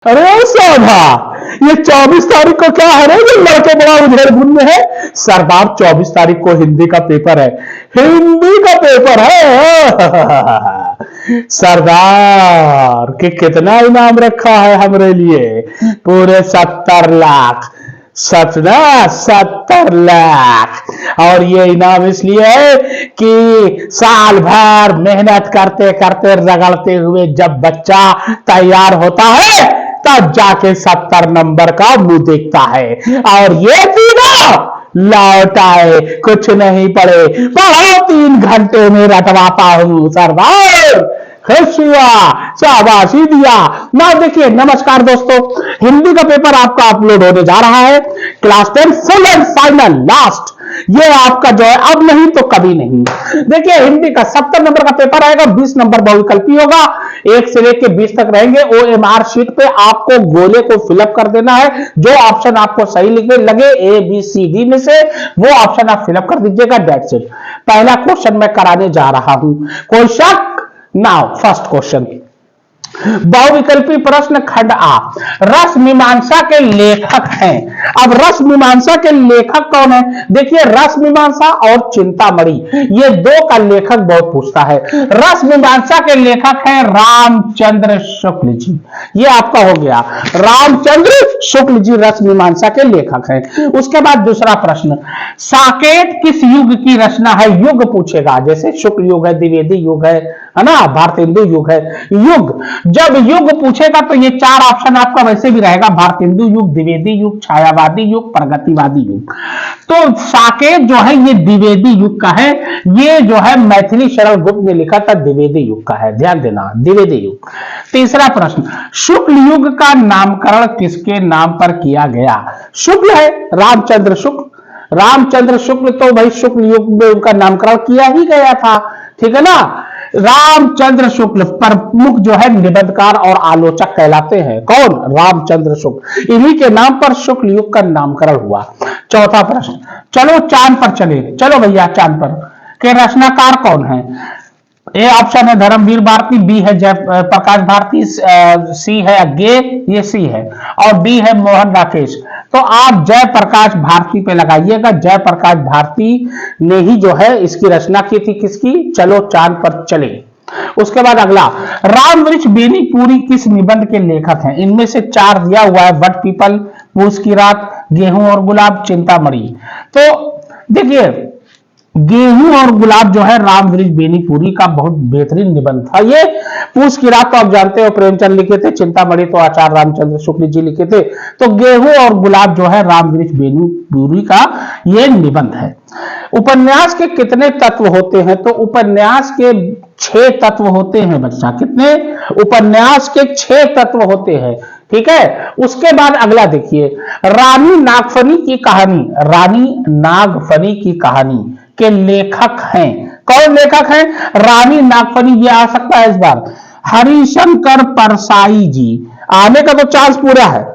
अरे सौधा, ये 24 तारीख को क्या है रे, ये लड़के बड़ा उधेड़-बुन में है। सरदार 24 तारीख को हिंदी का पेपर है, हिंदी का पेपर है। सरदार के कितना इनाम रखा है हमारे लिए? पूरे 70 लाख। सतना 70 लाख। और ये इनाम इसलिए है कि साल भर मेहनत करते करते रगड़ते हुए जब बच्चा तैयार होता है तब जाके 70 नंबर का मुंह देखता है। और ये तीनों लौट आए, कुछ नहीं पढ़े, पढ़ा 3 घंटे में रटवाता हूं सरदार। खुश हुआ, शाबाशी दिया ना। देखिए, नमस्कार दोस्तों, हिंदी का पेपर आपका अपलोड होने जा रहा है। Class 10 full and final last, ये आपका जो है अब नहीं तो कभी नहीं। देखिए, हिंदी का 70 नंबर का पेपर आएगा, 20 नंबर बहुविकल्पी होगा, 1 से लेकर 20 तक रहेंगे। OMR शीट पे आपको गोले को फिलअप कर देना है। जो ऑप्शन आपको सही लगे ABCD में से वो ऑप्शन आप फिलअप कर दीजिएगा। That's it. पहला क्वेश्चन मैं कराने जा रहा हूं, कोई शक? नाउ फर्स्ट क्वेश्चन, बहुविकल्पी प्रश्न खंड आ, रस मीमांसा के लेखक हैं। अब रस मीमांसा के लेखक कौन है? देखिए, रस मीमांसा और चिंतामणि, ये दो का लेखक बहुत पूछता है। रस मीमांसा के लेखक हैं रामचंद्र शुक्ल जी, ये आपका हो गया। रामचंद्र शुक्ल जी रस मीमांसा के लेखक हैं। उसके बाद दूसरा प्रश्न, साकेत किस युग की रचना है? युग पूछेगा, जैसे शुक्ल युग है, द्विवेदी युग है ना, भारतेंदु युग है। युग, जब युग पूछेगा तो ये 4 ऑप्शन आपका वैसे भी रहेगा, भारतेंदु युग, द्विवेदी युग, छायावादी युग, प्रगतिवादी युग। तो साकेत जो है ये द्विवेदी युग का है। ये जो है मैथिली शरण गुप्त ने लिखा था, द्विवेदी युग का है, ध्यान देना, द्विवेदी युग। तीसरा प्रश्न, शुक्ल युग का नामकरण किसके नाम पर किया गया? शुक्ल है रामचंद्र शुक्ल, रामचंद्र शुक्ल, तो भाई शुक्ल युग में उनका नामकरण किया ही गया था, ठीक है ना। रामचंद्र शुक्ल प्रमुख जो है निबंधकार और आलोचक कहलाते हैं। कौन? रामचंद्र शुक्ल, इन्हीं के नाम पर शुक्ल युग का नामकरण हुआ। चौथा प्रश्न, चलो चांद पर चले, चलो भैया चांद पर के रचनाकार कौन है? ए ऑप्शन है धर्मवीर भारती, बी है जय प्रकाश भारती, सी है अज्ञे, ये सी है, और डी है मोहन राकेश। तो आप जय प्रकाश भारती पे लगाइएगा, जय प्रकाश भारती ने ही जो है इसकी रचना की थी। किसकी? चलो चांद पर चले। उसके बाद अगला, रामवृक्ष बेनीपुरी किस निबंध के लेखक हैं? इनमें से 4 दिया हुआ है, वट पीपल, पूस की रात, गेहूं और गुलाब, चिंतामणि। तो देखिए, गेहूं और गुलाब जो है रामवृक्ष बेनीपुरी का बहुत बेहतरीन निबंध था। ये पूस की रात तो आप जानते हो प्रेमचंद लिखे थे, चिंतामणि तो आचार्य रामचंद्र शुक्ल जी लिखे थे। तो गेहूं और गुलाब जो है रामवृक्ष बेनीपुरी का ये निबंध है। उपन्यास के कितने तत्व होते हैं? तो उपन्यास के 6 तत्व होते हैं बच्चा। कितने? उपन्यास के 6 तत्व होते हैं, ठीक है। उसके बाद अगला देखिए, रानी नागफनी की कहानी, रानी नागफनी की कहानी के लेखक हैं। कौन लेखक हैं? रानी नागफनी, ये आ सकता है इस बार, हरिशंकर परसाई जी। आने का तो चांस पूरा है,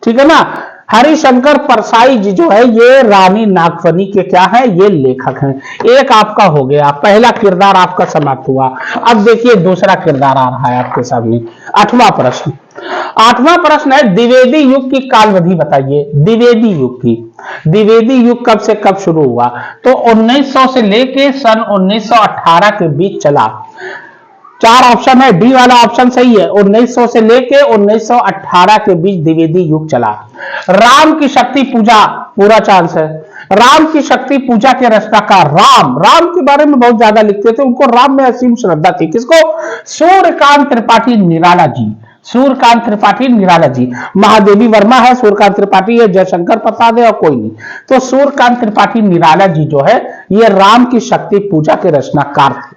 ठीक है ना। हरिशंकर परसाई जी जो है ये रानी नागफनी के क्या है? ये लेखक हैं। एक आपका हो गया, पहला किरदार आपका समाप्त हुआ। अब देखिए दूसरा किरदार आ रहा है आपके सामने। 8वां प्रश्न, 8वां प्रश्न है, द्विवेदी युग की कालविधि बताइए। द्विवेदी युग की, द्विवेदी युग कब से कब शुरू हुआ? तो 1900 से लेके सन 1918 के बीच चला। 4 ऑप्शन है, डी वाला ऑप्शन सही है। 1900 से लेके 1918 के बीच द्विवेदी युग चला। राम की शक्ति पूजा, पूरा चांस है। राम की शक्ति पूजा के रचनाकार राम के बारे में बहुत ज्यादा लिखते थे, उनको राम में असीम श्रद्धा थी। किसको? सूर्यकांत त्रिपाठी निराला जी, सूर्यकांत त्रिपाठी निराला जी। महादेवी वर्मा है, सूर्यकांत त्रिपाठी है, जयशंकर प्रसाद है और कोई नहीं। तो सूर्यकांत त्रिपाठी निराला जी जो है ये राम की शक्ति पूजा के रचनाकार थे।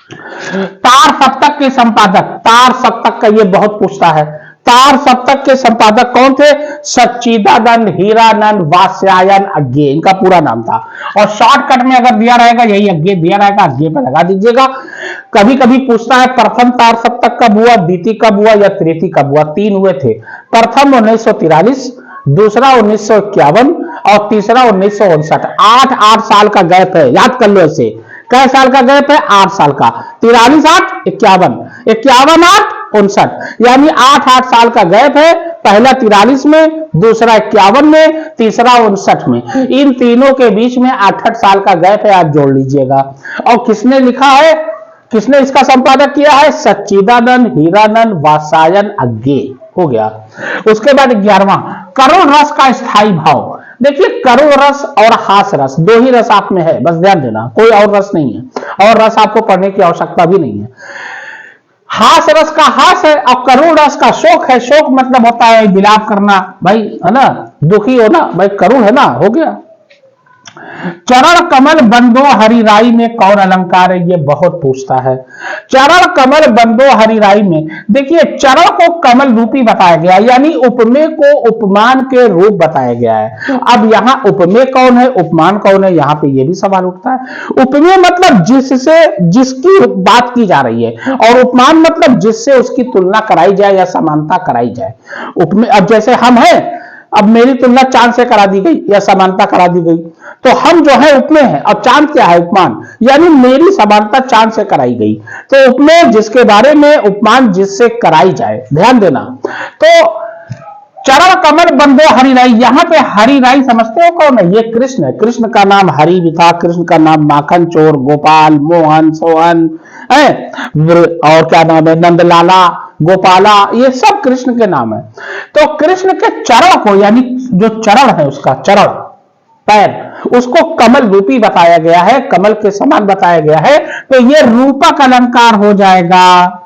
तार सप्तक के संपादक, तार सप्तक का ये बहुत पूछता है, तार सप्तक के संपादक कौन थे? सच्चिदानंद हीरानंद वात्स्यायन अज्ञे, इनका पूरा नाम था। और शॉर्टकट में अगर दिया रहेगा यही अज्ञे दिया रहेगा, अज्ञे पे लगा दीजिएगा। कभी कभी पूछता है प्रथम तार सप्तक कब हुआ, द्वितीय कब हुआ या तृतीय कब हुआ? 3 हुए थे। प्रथम 1943, दूसरा 1951 और तीसरा 1959। 8 साल का गैप है, याद कर लो ऐसे। कै साल का गैप है? 8 साल का। 43 8 51, 51 8 59, यानी 8-8 साल का गैप है। पहला 43 में, दूसरा 51 में, तीसरा 59 में। इन तीनों के बीच में 8-8 साल का गैप है, आप जोड़ लीजिएगा। और किसने लिखा है, किसने इसका संपादक किया है? सच्चिदानंद हीरानंद वात्स्यायन अज्ञे। हो गया। उसके बाद 11वां, करुण रस का स्थायी भाव। देखिए, करुण रस और हास रस, दो ही रस आप में है, बस ध्यान देना, कोई और रस नहीं है, और रस आपको पढ़ने की आवश्यकता भी नहीं है। हास रस का हास है और करुण रस का शोक है। शोक मतलब होता है विलाप करना, भाई है ना, दुखी होना, भाई करुण है ना, हो गया। चरण कमल बंदो हरिराई में कौन अलंकार है? ये बहुत पूछता है। चरण कमल बंदो हरिराई में, देखिए चरण को कमल रूपी बताया गया, यानी उपमेय को उपमान के रूप बताया गया है। अब यहाँ उपमेय कौन है, उपमान कौन है, यहाँ पे ये भी सवाल उठता है। उपमेय मतलब जिससे, जिसकी बात की जा रही है, और उपमान मतलब जिससे उसकी तुलना कराई जाए या समानता कराई जाए। उपमेय, अब जैसे हम हैं, अब मेरी तुलना चांद से करा दी गई या समानता करा दी गई, तो हम जो है उपमेय है, और चांद क्या है? उपमान, यानी मेरी समानता चांद से कराई गई। तो उपमेय जिसके बारे में, उपमान जिससे कराई जाए, ध्यान देना। तो चरण कमल बंदो हरिराई, यहां पे हरिराई समझते हो कौन है? ये कृष्ण है। कृष्ण का नाम हरि भी था, कृष्ण का नाम माखन चोर, गोपाल, मोहन, सोहन है, और क्या नाम है, नंदलाला, गोपाला, ये सब कृष्ण के नाम है। तो कृष्ण के चरण को, यानी जो चरण है उसका चरण, पैर, उसको कमल रूपी बताया गया है, कमल के समान बताया गया है। तो ये रूपक अलंकार हो जाएगा।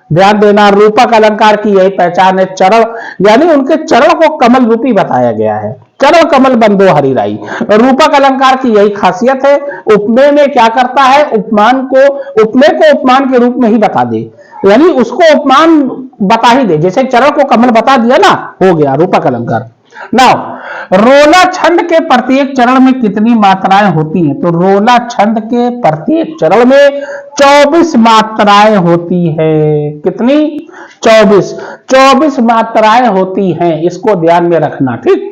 ध्यान देना, रूपक अलंकार की यही पहचान है, चरण, यानी उनके चरण को कमल रूपी बताया गया है। चरण कमल बंदो हरिराई, रूपक अलंकार की यही खासियत है। उपमेय में क्या करता है? उपमान को, उपमेय को उपमान के रूप में ही बता दे, यानी उसको उपमान बता ही दे। जैसे चरण को कमल बता दिया ना, हो गया रूपक अलंकार। नाउ, रोला छंद के प्रत्येक चरण में कितनी मात्राएं होती हैं? तो रोला छंद के प्रत्येक चरण में 24 मात्राएं होती है। कितनी? 24 मात्राएं होती हैं, इसको ध्यान में रखना, ठीक।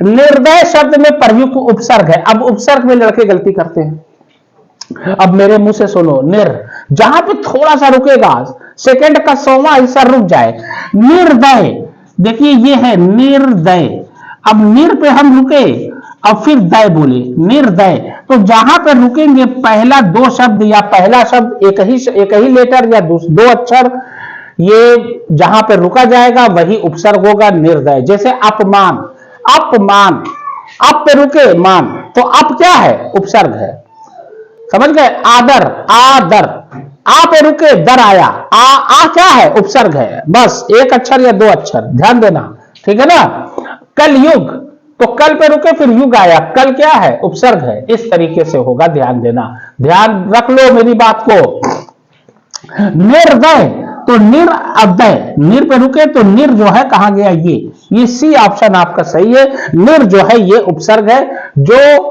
निर्दय शब्द में प्रयुक्त उपसर्ग है। अब उपसर्ग में लड़के गलती करते हैं। अब मेरे मुंह से सुनो, जहां पे थोड़ा सा रुकेगा, सेकंड का 100वां हिस्सा रुक जाए, निर्दय, देखिए ये है निर्दय। अब निर पे हम रुके, अब फिर दय बोले, निर्दय। तो जहां पे रुकेंगे, पहला दो शब्द या पहला शब्द एक ही लेटर या दो अक्षर, ये जहां पे रुका जाएगा वही उपसर्ग होगा, निर्दय। जैसे अपमान, अपमान, अप पे रुके मान, तो अप क्या है? उपसर्ग है, समझ गए। आदर, आदर, आ पे रुके दर आया, आ क्या है? उपसर्ग है, बस एक अक्षर या दो अक्षर, ध्यान देना, ठीक है ना। कलयुग, तो कल पे रुके फिर युग आया, कल क्या है? उपसर्ग है। इस तरीके से होगा, ध्यान देना, ध्यान रख लो मेरी बात को। निर्दय, तो निर अदय, निर पे रुके तो निर जो है कहां गया? ये सी ऑप्शन आपका सही है। निर जो है ये उपसर्ग है, जो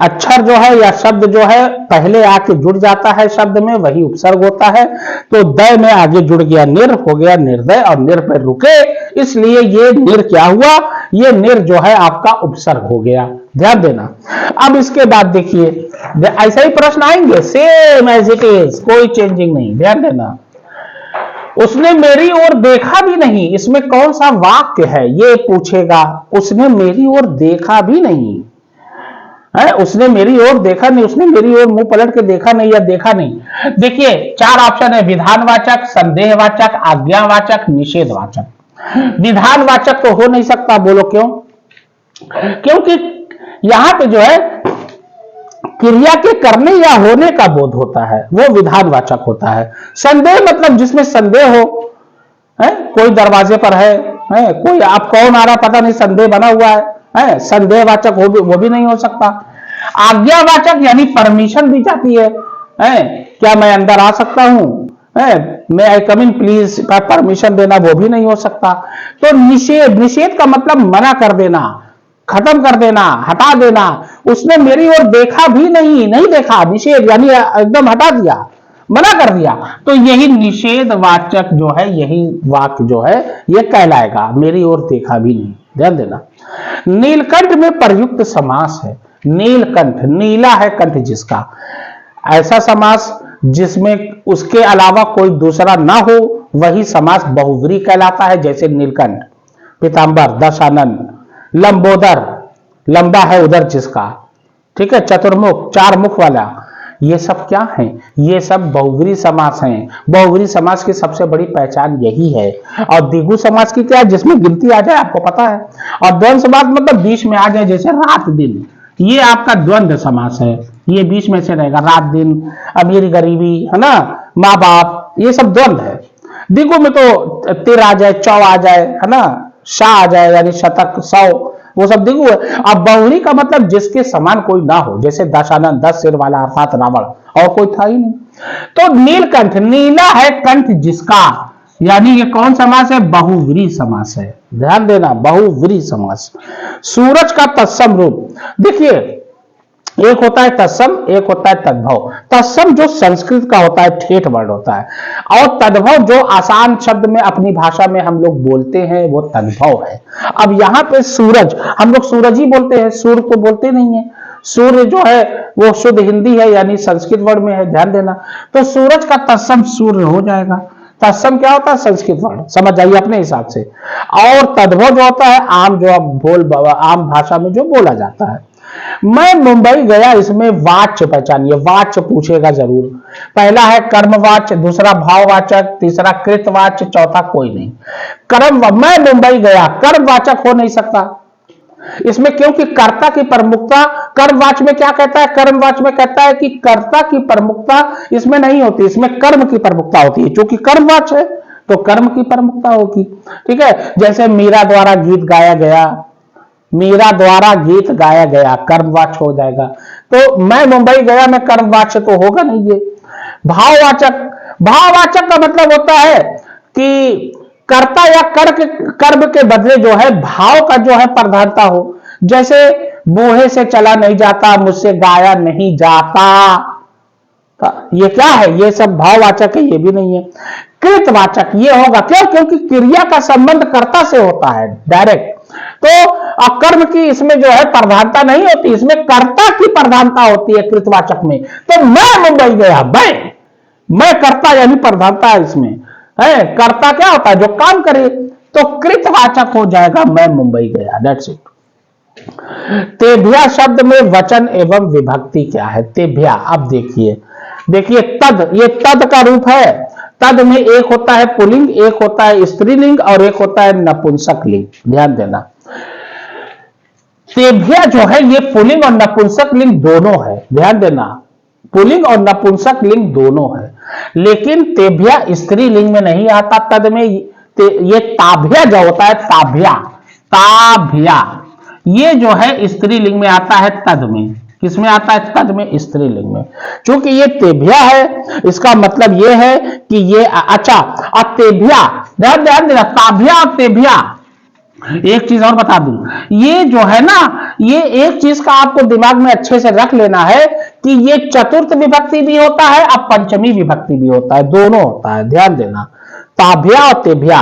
अक्षर जो है या शब्द जो है पहले आके जुड़ जाता है शब्द में, वही उपसर्ग होता है। तो दय में आगे जुड़ गया निर, हो गया निर्दय, और निर पर रुके, इसलिए ये निर क्या हुआ? ये निर जो है आपका उपसर्ग हो गया, ध्यान देना। अब इसके बाद देखिए, ऐसा ही प्रश्न आएंगे, सेम एज इट इज, कोई चेंजिंग नहीं, ध्यान देना। उसने मेरी ओर देखा भी नहीं, इसमें कौन सा वाक्य है? ये पूछेगा। उसने मेरी ओर देखा भी नहीं है, उसने मेरी ओर देखा नहीं, उसने मेरी ओर मुंह पलट के देखा नहीं या देखा नहीं। देखिए 4 ऑप्शन है, विधानवाचक, संदेहवाचक, आज्ञावाचक, निषेधवाचक। विधानवाचक तो हो नहीं सकता, बोलो क्यों? क्योंकि यहां पे जो है क्रिया के करने या होने का बोध होता है, वो विधानवाचक होता है। संदेह मतलब जिसमें संदेह हो, है कोई दरवाजे पर है कोई, आप कौन आ रहा पता नहीं, संदेह बना हुआ है, संदेहवाचक वो भी नहीं हो सकता। आज्ञावाचक यानी परमिशन दी जाती है, क्या मैं अंदर आ सकता हूं, मैं आई कम इन प्लीज, परमिशन देना, वो भी नहीं हो सकता। तो निषेध, निषेध का मतलब मना कर देना, खत्म कर देना, हटा देना। उसने मेरी ओर देखा भी नहीं, नहीं देखा, निषेध यानी एकदम हटा दिया, मना कर दिया। तो यही निषेधवाचक जो है, यही वाक्य जो है ये कहलाएगा, मेरी ओर देखा भी नहीं, ध्यान देना। नीलकंठ में प्रयुक्त समास है, नीलकंठ, नीला है कंठ जिसका, ऐसा समास जिसमें उसके अलावा कोई दूसरा ना हो वही समास बहुव्रीहि कहलाता है। जैसे नीलकंठ, पीतांबर, दशानन, लंबोदर, लंबा है उधर जिसका, ठीक है, चतुर्मुख, चार मुख वाला, ये सब क्या है? ये सब बहुव्रीहि समास हैं। बहुव्रीहि समास की सबसे बड़ी पहचान यही है। और द्विगु समास की क्या है? जिसमें गिनती आ जाए, आपको पता है। और द्वंद्व समास मतलब बीच में आ जाए, जैसे रात दिन, ये आपका द्वंद्व समास है। ये बीच में से रहेगा, रात दिन, अमीर गरीबी, है ना, माँ बाप, ये सब द्वंद्व है। द्विगु में तो तिर आ जाए, चौ आ जाए, है ना, शाह आ जाए, यानी शतक, सौ, वो सब द्विगु है। अब बहुव्रीहि का मतलब जिसके समान कोई ना हो, जैसे दशानन, 10 सिर वाला अर्थात रावण, और कोई था ही नहीं। तो नीलकंठ, नीला है कंठ जिसका, यानी ये कौन समास है? बहुव्रीहि समास है। ध्यान देना, बहुव्रीहि समास। सूरज का तत्सम रूप, देखिए एक होता है तत्सम, एक होता है तद्भव। तत्सम जो संस्कृत का होता है, ठेठ वर्ड होता है, और तद्भव जो आसान शब्द में अपनी भाषा में हम लोग बोलते हैं, वो तद्भव है। अब यहां पे सूरज, हम लोग सूरज ही बोलते हैं, सूर्य तो बोलते नहीं है। सूर्य जो है वो शुद्ध हिंदी है, यानी संस्कृत वर्ड में है, ध्यान देना। तो सूरज का तत्सम सूर्य हो जाएगा। तत्सम क्या होता है? संस्कृत वर्ड, समझ जाइए अपने हिसाब से। और तद्भव जो होता है आम, जो आम भाषा में जो बोला जाता है। मैं मुंबई गया, इसमें वाच्य पहचानिए, वाच्य पूछेगा जरूर। पहला है कर्मवाच्य, दूसरा भाववाचक, तीसरा कृतवाच्य, चौथा कोई नहीं। मैं मुंबई गया कर्मवाचक हो नहीं सकता इसमें, क्योंकि कर्ता की प्रमुखता कर्मवाच्य में क्या कहता है? कर्मवाच्य में कहता है कि कर्ता की प्रमुखता इसमें नहीं होती, इसमें कर्म की प्रमुखता होती है। क्योंकि कर्मवाच्य है तो कर्म की प्रमुखता होगी, ठीक है। जैसे मीरा द्वारा गीत गाया गया, मीरा द्वारा गीत गाया गया, कर्मवाच्य हो जाएगा। तो मैं मुंबई गया में कर्मवाच्य तो होगा नहीं ये। भाववाचक, भाववाचक का मतलब होता है कि कर्ता या कर्म के बदले जो है भाव का जो है प्रधानता हो। जैसे बूहे से चला नहीं जाता, मुझसे गाया नहीं जाता, ये क्या है? ये सब भाववाचक है, ये भी नहीं है। कृतवाचक ये होगा, क्यों? क्योंकि क्रिया का संबंध कर्ता से होता है डायरेक्ट। तो कर्म की इसमें जो है प्रधानता नहीं होती, इसमें कर्ता की प्रधानता होती है कृतवाचक में। तो मैं मुंबई गया, मैं कर्ता यानी प्रधानता है इसमें है। कर्ता क्या होता है? जो काम करे। तो कृतवाचक हो जाएगा मैं मुंबई गया, दैट्स इट। तेभ्या शब्द में वचन एवं विभक्ति क्या है? तेभ्या, अब देखिए तद, ये तद का रूप है। तद में एक होता है पुल्लिंग, एक होता है स्त्रीलिंग, और एक होता है नपुंसक लिंग। ध्यान देना, तेभ्या जो है ये पुल्लिंग और नपुंसक लिंग दोनों है। ध्यान देना, पुल्लिंग और नपुंसक लिंग दोनों है, लेकिन तेभ्या स्त्रीलिंग में नहीं आता। तद में ये ताभ्या जो होता है, ताभ्या ये जो है स्त्रीलिंग में आता है। तद में किसमें आता है? तद में, स्त्रीलिंग में। क्योंकि ये तेभ्या है, इसका मतलब ये है कि ये अच्छा। और तेभ्या, ध्यान देना, ताभ्या और तेभ्या, एक चीज और बता दूं, ये जो है ना, ये एक चीज का आपको दिमाग में अच्छे से रख लेना है कि ये चतुर्थ विभक्ति भी होता है और पंचमी विभक्ति भी होता है, दोनों होता है। ध्यान देना, ताभ्या और तेभ्या।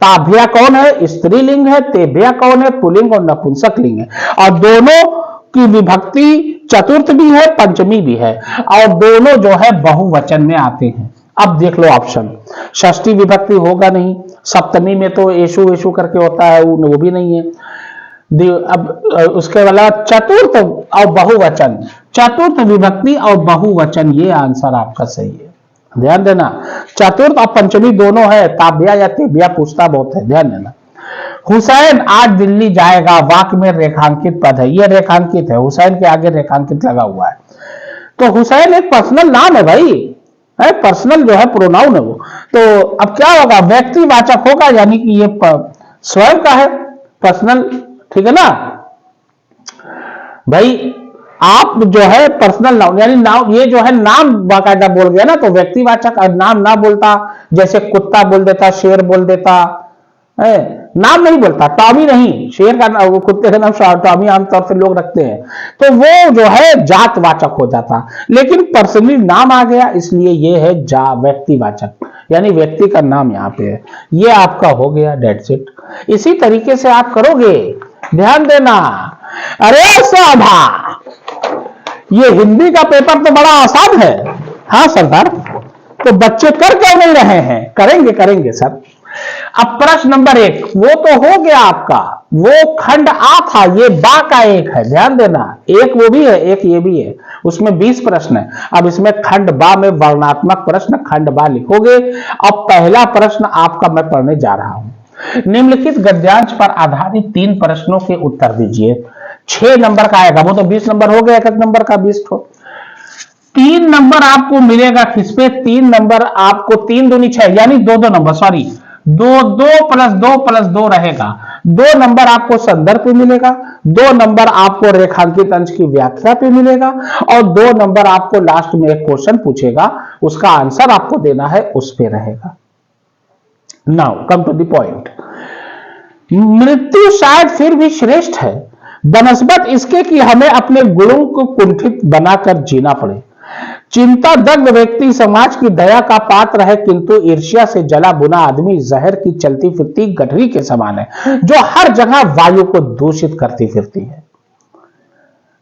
ताभ्या कौन है? स्त्रीलिंग है। तेभ्या कौन है? पुल्लिंग और नपुंसक लिंग है। और दोनों की विभक्ति चतुर्थ भी है, पंचमी भी है, और दोनों जो है बहुवचन में आते हैं। अब देख लो ऑप्शन, षष्ठी विभक्ति होगा नहीं, सप्तमी में तो एशु एशु करके होता है, वो भी नहीं है। अब उसके वाला चतुर्थ और बहुवचन, चतुर्थ विभक्ति और बहुवचन, ये आंसर आपका सही है। ध्यान देना, चतुर्थ और पंचमी दोनों है। ताभ्या या तेभ्या पूछता बहुत है, ध्यान देना। हुसैन आज दिल्ली जाएगा, वाक्य में रेखांकित पद है, ये रेखांकित है, हुसैन के आगे रेखांकित लगा हुआ है। तो हुसैन एक पर्सनल नाम है भाई, है पर्सनल जो है प्रोनाउन है वो। तो अब क्या होगा? व्यक्तिवाचक होगा, यानी कि ये स्वयं का है, पर्सनल, ठीक है ना भाई। आप जो है पर्सनल नाउन, यानी नाउन, ये जो है नाम बाकायदा बोल गया ना, तो व्यक्तिवाचक। नाम ना बोलता, जैसे कुत्ता बोल देता, शेर बोल देता है, नाम नहीं बोलता, टॉमी नहीं, शेर का नाम, कुत्ते का नाम टॉमी आमतौर से लोग रखते हैं, तो वो जो है जातवाचक हो जाता। लेकिन पर्सनली नाम आ गया, इसलिए ये है व्यक्तिवाचक, यानी व्यक्ति का नाम यहाँ पे है। ये आपका हो गया, डेट्स इट। इसी तरीके से आप करोगे, ध्यान देना। अरे साधा, ये हिंदी का पेपर तो बड़ा आसान है। हाँ सरदार, तो बच्चे कर क्यों नहीं रहे हैं? करेंगे करेंगे सर। अब प्रश्न नंबर 1 वो तो हो गया आपका, वो खंड आ था, ये बा का एक है, ध्यान देना, एक वो भी है एक ये भी है, उसमें 20 प्रश्न है। अब इसमें खंड बा में वर्णनात्मक प्रश्न खंड बा लिखोगे। अब पहला प्रश्न आपका मैं पढ़ने जा रहा हूं। निम्नलिखित गद्यांश पर आधारित 3 प्रश्नों के उत्तर दीजिए। 6 नंबर का आएगा, वो तो 20 नंबर हो गया, एक नंबर का 20 को। 3 नंबर आपको मिलेगा किस पे? 3 नंबर आपको 3 दूनी 6 यानी 2 नंबर, सॉरी 2 प्लस 2 रहेगा। 2 नंबर आपको संदर्भ पे मिलेगा, 2 नंबर आपको रेखांकित अंश की व्याख्या पे मिलेगा, और 2 नंबर आपको लास्ट में एक क्वेश्चन पूछेगा, उसका आंसर आपको देना है, उस पे रहेगा। Now come to the point. मृत्यु शायद फिर भी श्रेष्ठ है बनस्बत इसके कि हमें अपने गुणों को कुंठित बनाकर जीना पड़े। चिंता दग्ध व्यक्ति समाज की दया का पात्र है, किंतु ईर्ष्या से जला बुना आदमी जहर की चलती फिरती गठरी के समान है, जो हर जगह वायु को दूषित करती फिरती है।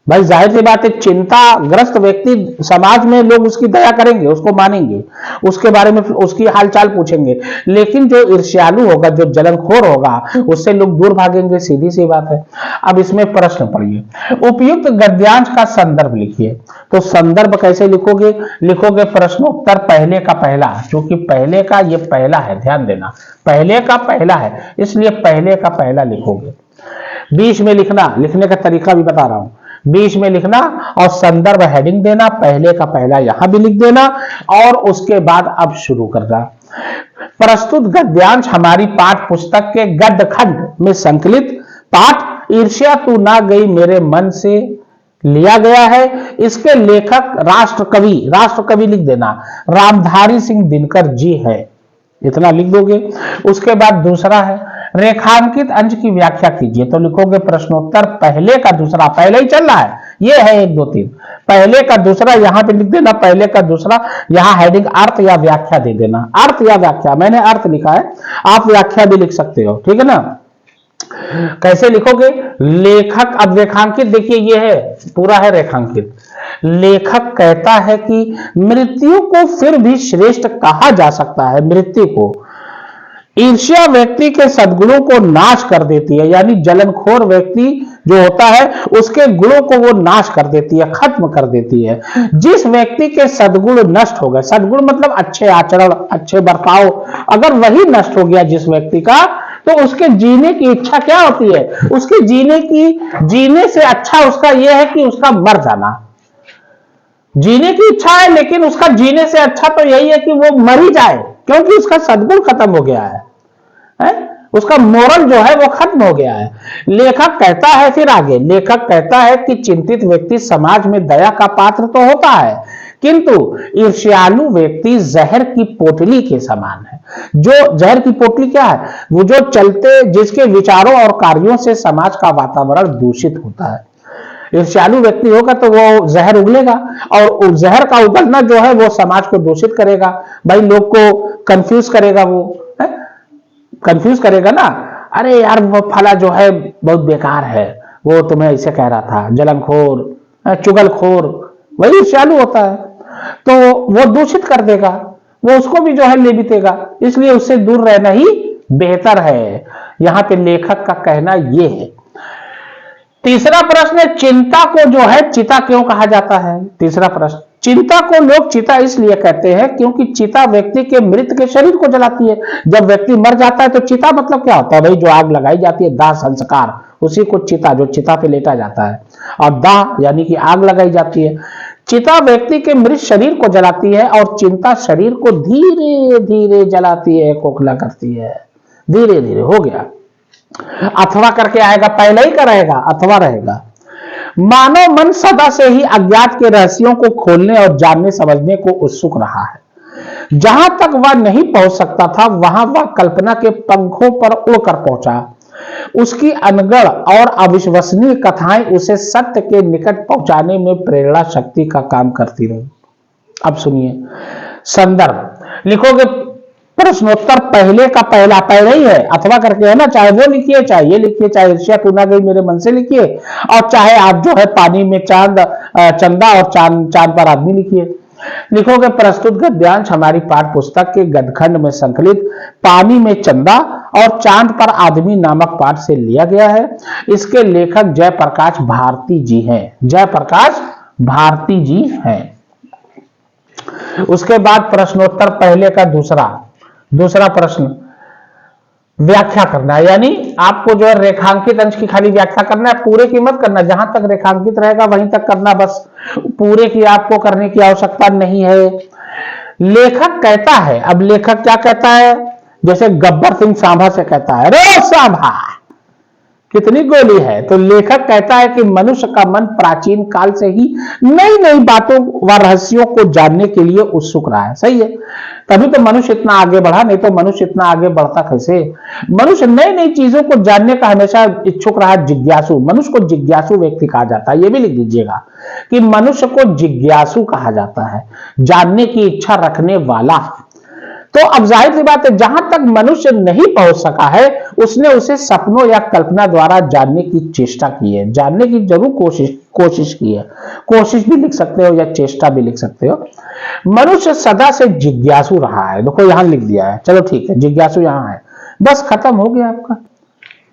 भाई जाहिर सी बात है, चिंताग्रस्त व्यक्ति समाज में लोग उसकी दया करेंगे, उसको मानेंगे, उसके बारे में उसकी हालचाल पूछेंगे, लेकिन जो ईर्ष्यालु होगा, जो जलनखोर होगा, उससे लोग दूर भागेंगे, सीधी सी बात है। अब इसमें प्रश्न पढ़िए, उपयुक्त गद्यांश का संदर्भ लिखिए। तो संदर्भ कैसे लिखोगे? लिखोगे प्रश्नोत्तर पहले का पहला, क्योंकि पहले का ये पहला है, ध्यान देना, पहले का पहला है, इसलिए पहले का पहला लिखोगे। बीच में लिखना, लिखने का तरीका भी बता रहा हूं, बीच में लिखना और संदर्भ हेडिंग देना, पहले का पहला यहां भी लिख देना, और उसके बाद अब शुरू करना। प्रस्तुत गद्यांश हमारी पाठ पुस्तक के गद्य खंड में संकलित पाठ ईर्ष्या तू ना गई मेरे मन से लिया गया है। इसके लेखक राष्ट्र कवि लिख देना, रामधारी सिंह दिनकर जी है, इतना लिख दोगे। उसके बाद दूसरा है रेखांकित अंश की व्याख्या कीजिए। तो लिखोगे प्रश्नोत्तर पहले का दूसरा, पहले ही चल रहा है, ये है 1 2 3, पहले का दूसरा यहां पे लिख देना, पहले का दूसरा, यहां हेडिंग अर्थ या व्याख्या दे देना, अर्थ या व्याख्या, मैंने अर्थ लिखा है, आप व्याख्या भी लिख सकते हो, ठीक है ना। कैसे लिखोगे? लेखक, अब रेखांकित देखिए, ये है पूरा है रेखांकित। लेखक कहता है कि मृत्यु को फिर भी श्रेष्ठ कहा जा सकता है। मृत्यु को ईर्ष्या व्यक्ति के सद्गुणों को नाश कर देती है, यानी जलनखोर व्यक्ति जो होता है उसके गुणों को वो नाश कर देती है, खत्म कर देती है। जिस व्यक्ति के सद्गुण नष्ट हो गए, सद्गुण मतलब अच्छे आचरण, अच्छे बर्ताव, अगर वही नष्ट हो गया जिस व्यक्ति का, तो उसके जीने की इच्छा क्या होती है? उसके जीने से अच्छा उसका यह है कि उसका मर जाना। जीने की इच्छा है, लेकिन उसका जीने से अच्छा तो यही है कि वो मर ही जाए, क्योंकि उसका सद्गुण खत्म हो गया है? उसका मोरल जो है वो खत्म हो गया है। लेखक कहता है, फिर आगे लेखक कहता है कि चिंतित व्यक्ति समाज में दया का पात्र तो होता है, किंतु ईर्ष्यालु व्यक्ति जहर की पोटली के समान है। जो जहर की पोटली क्या है? वो जो चलते, जिसके विचारों और कार्यों से समाज का वातावरण दूषित होता है। ईर्ष्यालु व्यक्ति होगा तो वो जहर उगलेगा, और जहर का उगलना जो है वो समाज को दूषित करेगा, भाई लोग को कंफ्यूज करेगा, वो कंफ्यूज करेगा ना, अरे यार वो फला जो है बहुत बेकार है, वो तुम्हें ऐसे कह रहा था, जलनखोर, चुगलखोर, वही ईर्ष्यालु होता है, तो वो दूषित कर देगा, वो उसको भी जो है ले बीतेगा, इसलिए उससे दूर रहना ही बेहतर है। यहां पे लेखक का कहना ये है। तीसरा प्रश्न, चिंता को जो है चिता क्यों कहा जाता है? तीसरा प्रश्न, चिंता को लोग चिता इसलिए कहते हैं क्योंकि चिता व्यक्ति के मृत के शरीर को जलाती है। जब व्यक्ति मर जाता है तो चिता मतलब क्या होता है भाई? जो आग लगाई जाती है, दाह संस्कार, उसी को चिता, जो चिता पे लेटा जाता है, और दाह यानी कि आग लगाई जाती है। चिता व्यक्ति के मृत शरीर को जलाती है, और चिंता शरीर को धीरे धीरे जलाती है, खोखला करती है, धीरे धीरे। हो गया, अथवा करके आएगा, पहले ही का रहेगा, अथवा रहेगा। मानव मन सदा से ही अज्ञात के रहस्यों को खोलने और जानने समझने को उत्सुक रहा है। जहां तक वह नहीं पहुंच सकता था, वहां वह कल्पना के पंखों पर उड़कर पहुंचा। उसकी अनगढ़ और अविश्वसनीय कथाएं उसे सत्य के निकट पहुंचाने में प्रेरणा शक्ति का काम करती रही। अब सुनिए संदर्भ, लिखोगे प्रश्नोत्तर पहले का पहला, पहले ही है, अथवा करके है ना, चाहे वो लिखिए, चाहे ये लिखिए, चाहे ईर्ष्या तू ना गई मेरे मन से लिखिए, और चाहे आप जो है पानी में चंदा और चांद पर आदमी लिखिए। लिखोगे प्रस्तुत गद्यांश हमारी पाठ्य पुस्तक के गदखंड में संकलित पानी में चंदा और चांद पर आदमी नामक पाठ से लिया गया है। इसके लेखक जयप्रकाश भारती जी हैं। जयप्रकाश भारती जी हैं। उसके बाद प्रश्नोत्तर पहले का दूसरा प्रश्न व्याख्या करना है, यानी आपको जो है रेखांकित अंश की खाली व्याख्या करना है, पूरे की मत करना। जहां तक रेखांकित रहेगा वहीं तक करना, बस पूरे की आपको करने की आवश्यकता नहीं है। लेखक कहता है, अब लेखक क्या कहता है, जैसे गब्बर सिंह सांभा से कहता है, रे सांभा कितनी गोली है। तो लेखक कहता है कि मनुष्य का मन प्राचीन काल से ही नई नई बातों व रहस्यों को जानने के लिए उत्सुक रहा है। सही है, तभी तो मनुष्य इतना आगे बढ़ा, नहीं तो मनुष्य इतना आगे बढ़ता कैसे। मनुष्य नई नई चीजों को जानने का हमेशा इच्छुक रहा, जिज्ञासु। मनुष्य को जिज्ञासु व्यक्ति कहा जाता है। यह भी लिख दीजिएगा कि मनुष्य को जिज्ञासु कहा जाता है, जानने की इच्छा रखने वाला। तो अब जाहिर सी बात है, जहां तक मनुष्य नहीं पहुंच सका है उसने उसे सपनों या कल्पना द्वारा जानने की चेष्टा की है। जानने की जरूर कोशिश की है। कोशिश भी लिख सकते हो या चेष्टा भी लिख सकते हो। मनुष्य सदा से जिज्ञासु रहा है। देखो यहां लिख दिया है, चलो ठीक है, जिज्ञासु यहां है, बस खत्म हो गया आपका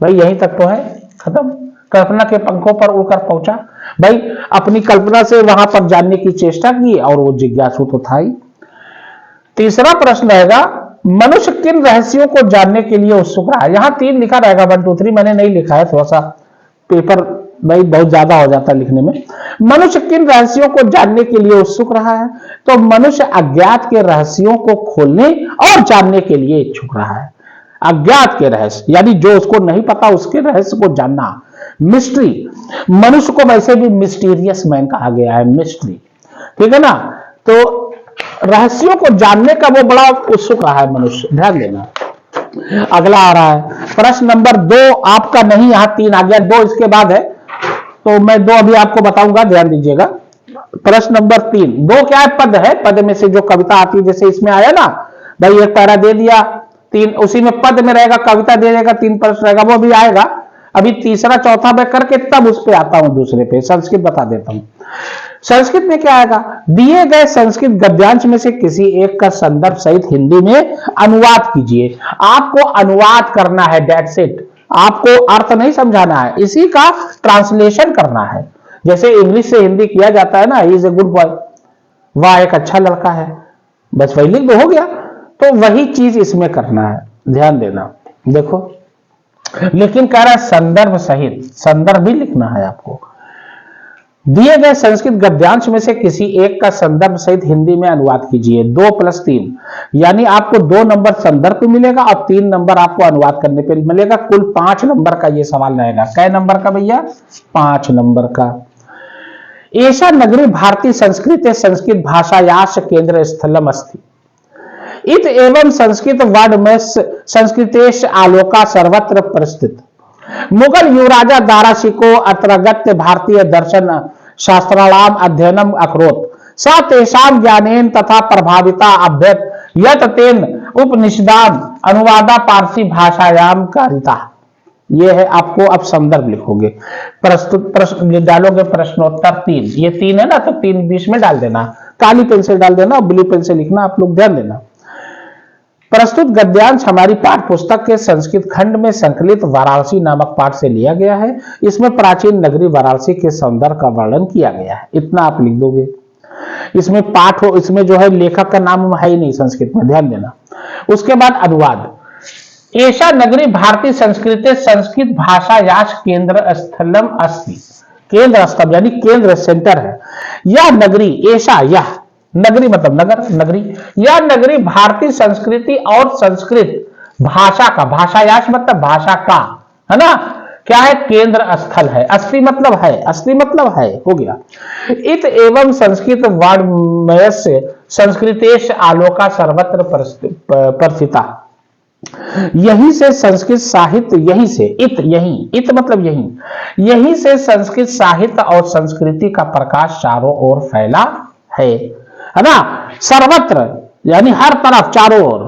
भाई, यहीं तक तो है, खत्म। कल्पना के पंखों पर उड़कर पहुंचा भाई, अपनी कल्पना से वहां पर जानने की चेष्टा की और वो जिज्ञासु तो था ही। तीसरा प्रश्न रहेगा, मनुष्य किन रहस्यों को जानने के लिए उत्सुक रहा है। यहां 3 लिखा रहेगा, 1 2 3 मैंने नहीं लिखा है, थोड़ा सा पेपर भाई बहुत ज्यादा हो जाता है लिखने में। मनुष्य किन रहस्यों को जानने के लिए उत्सुक रहा है, तो मनुष्य अज्ञात के रहस्यों को खोलने और जानने के लिए इच्छुक रहा है। अज्ञात के रहस्य यानी जो उसको नहीं पता उसके रहस्य को जानना, मिस्ट्री। मनुष्य को वैसे भी मिस्टीरियस मैन कहा गया है, मिस्ट्री, ठीक है ना। तो रहस्यों को जानने का वो बड़ा उत्सुक रहा है मनुष्य, ध्यान देना। अगला आ रहा है प्रश्न नंबर 2 आपका नहीं, यहां 3 आ गया, 2 इसके बाद है, तो मैं 2 अभी आपको बताऊंगा, ध्यान दीजिएगा। प्रश्न नंबर 3, 2 क्या है, पद है, पद में से जो कविता आती है, जैसे इसमें आया ना भाई, एक पैरा दे दिया, 3 उसी में पद में रहेगा, कविता दे देगा, 3 प्रश्न रहेगा, वो भी आएगा। अभी तीसरा चौथा मैं करके तब उस पे आता हूं, दूसरे पे संस्कृत बता देता हूं। संस्कृत में क्या आएगा, दिए गए संस्कृत गद्यांश में से किसी एक का संदर्भ सहित हिंदी में अनुवाद कीजिए। आपको अनुवाद करना है, दैट्स इट। आपको अर्थ नहीं समझाना है, इसी का ट्रांसलेशन करना है। जैसे इंग्लिश से हिंदी किया जाता है ना, he is a good boy, वाह एक अच्छा लड़का है, बस वही लिख दो, हो गया। तो वही चीज इसमें करना है, ध्यान देना। देखो लेकिन कह रहा है संदर्भ सहित, संदर्भ भी लिखना है आपको। दिए गए संस्कृत गद्यांश में से किसी एक का संदर्भ सहित हिंदी में अनुवाद कीजिए। 2 + 3 यानी आपको 2 नंबर संदर्भ पे मिलेगा और 3 नंबर आपको अनुवाद करने पे मिलेगा। कुल 5 नंबर का ये सवाल रहेगा। कै नंबर का भैया, 5 नंबर का। एषा नगरी भारतीय संस्कृत संस्कृत भाषायाश केंद्र स्थलम अस्ति इत एवं संस्कृत वर्ड में संस्कृतेश आलोका सर्वत्र प्रस्थित। मुगल युवराजा दाराशिको अत्रगत्य भारतीय दर्शन शास्त्राणाम अध्ययनम अकरोत् सा तेषां ज्ञानेन तथा प्रभाविता अभ्यत यत तेन उपनिषदान अनुवादा पारसी भाषायाम कारिता। ये है, आपको अब संदर्भ लिखोगे। प्रस्तुत प्रश्न डालोगे प्रश्नोत्तर 3, ये 3 है ना, तो 3 बीच में डाल देना, काली पेन से डाल देना, ब्लू पेन से लिखना, आप लोग ध्यान देना। प्रस्तुत गद्यांश हमारी पाठ पुस्तक के संस्कृत खंड में संकलित वाराणसी नामक पाठ से लिया गया है। इसमें प्राचीन नगरी वाराणसी के सौंदर्य का वर्णन किया गया है, इतना आप लिख दोगे। इसमें पाठ हो, इसमें जो है लेखक का नाम है ही नहीं संस्कृत में, ध्यान देना। उसके बाद अनुवाद, एषा नगरी भारतीय संस्कृत संस्कृत भाषायाश केंद्र स्थलम अस्ति। केंद्र स्थल यानी केंद्र, सेंटर है। यह नगरी, एषा यह नगरी मतलब नगर, नगरी, यह नगरी भारतीय संस्कृति और संस्कृत भाषा का, भाषायाश मतलब भाषा का, है ना, क्या है, केंद्र स्थल है। अस्ति मतलब है, अस्ति मतलब है, हो गया। इत एवं संस्कृत वाङ्मयस्य संस्कृतेश आलोका सर्वत्र प्रस्थिता। यहीं से संस्कृत साहित्य, यहीं से, इत यहीं, इत मतलब यहीं, यहीं से संस्कृत साहित्य और संस्कृति का प्रकाश चारों ओर फैला है ना। सर्वत्र यानी हर तरफ, चारों ओर,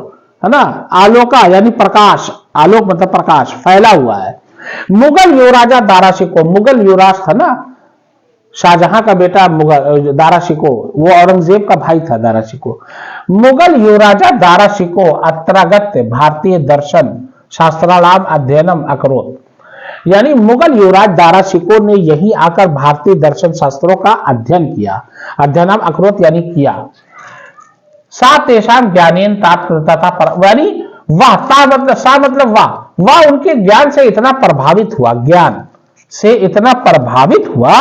है ना। आलोका यानी प्रकाश, आलोक मतलब प्रकाश, फैला हुआ है। मुगल युवराजा दाराशिको, मुगल युवराज था ना, शाहजहां का बेटा मुगल दारा शिको, वो औरंगजेब का भाई था दारा शिको। मुगल युवराजा दारा शिको अत्रागत भारतीय दर्शन शास्त्राणाम अध्ययनम अकरोत। यानी मुगल युवराज दारा शिको ने यही आकर भारतीय दर्शन शास्त्रों का अध्ययन किया। अध्ययनम अकरोत यानी किया। सातेषाम ज्ञानेन तथा यानी वह ता मतलब सा मतलब वह उनके ज्ञान से इतना प्रभावित हुआ, ज्ञान से इतना प्रभावित हुआ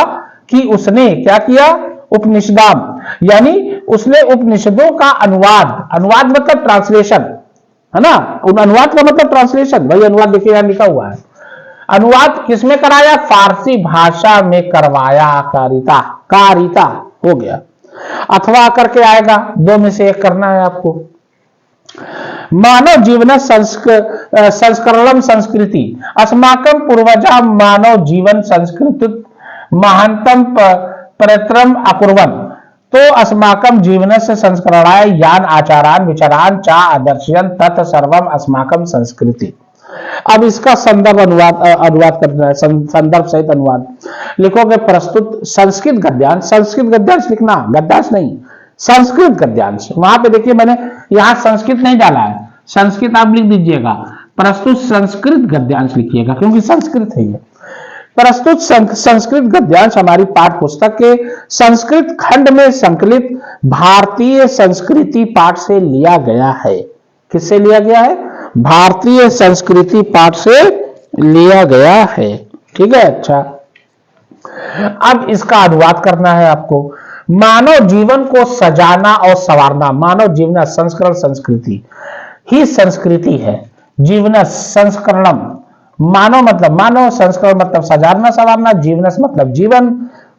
कि उसने क्या किया, उपनिषदाम यानी उसने उपनिषदों का अनुवाद मतलब ट्रांसलेशन है ना, अनुवाद का मतलब ट्रांसलेशन, वही अनुवाद देखिए यहां लिखा हुआ है। अनुवाद किसमें कराया, फारसी भाषा में करवाया। कारिता हो गया, अथवा करके आएगा, दो में से एक करना है आपको। मानव जीवन संस्करणम संस्कृति अस्माकं पूर्वजा मानव जीवन संस्कृत महानतम प्रयत्नम अकुर्वन् तो अस्माकं जीवनस्य संस्करणाय यान आचारान विचारान चा आदर्शयन तत् सर्वम अस्माकं संस्कृति। अब इसका संदर्भ अनुवाद करना है, संदर्भ सहित अनुवाद लिखोगे। प्रस्तुत संस्कृत गद्यांश लिखना, गद्यांश नहीं, संस्कृत गद्यांश। वहां पे देखिए मैंने यहां संस्कृत नहीं डाला है, संस्कृत आप लिख दीजिएगा, प्रस्तुत संस्कृत गद्यांश लिखिएगा क्योंकि संस्कृत है ये। प्रस्तुत संस्कृत गद्यांश हमारी पाठ पुस्तक के संस्कृत खंड में संकलित भारतीय संस्कृति पाठ से लिया गया है। किससे लिया गया है, भारतीय संस्कृति पाठ से लिया गया है। ठीक है, अच्छा अब इसका अनुवाद करना है आपको। मानव जीवन को सजाना और संवारना, मानव जीवन संस्करण संस्कृति ही संस्कृति है। जीवन संस्करणम, मानव मतलब मानव, संस्करण मतलब सजाना संवारना, जीवनस मतलब जीवन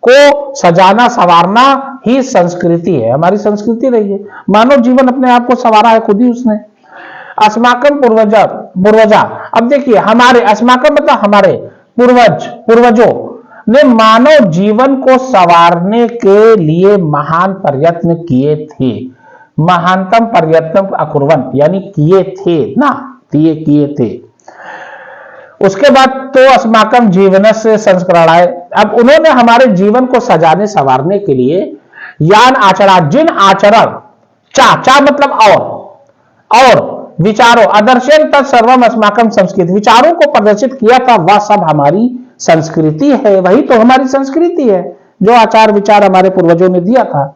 को सजाना संवारना ही संस्कृति है, हमारी संस्कृति रही है। मानव जीवन अपने आप को संवारा है खुद ही उसने। अस्माकं पूर्वजा, अब देखिए हमारे, अस्माकं मतलब हमारे पूर्वजों ने मानव जीवन को संवारने के लिए महान प्रयत्न किए थे। महानतम प्रयत्न अकुर्वन् यानी किए थे ना, किए थे। उसके बाद तो अस्माकं जीवन से संस्करणाय, अब उन्होंने हमारे जीवन को सजाने संवारने के लिए यान आचरण, जिन आचरण, चा मतलब और विचारों, आदर्शन तत्सर्वम अस्माकं संस्कृत, विचारों को प्रदर्शित किया था, वह सब हमारी संस्कृति है। वही तो हमारी संस्कृति है, जो आचार विचार हमारे पूर्वजों ने दिया था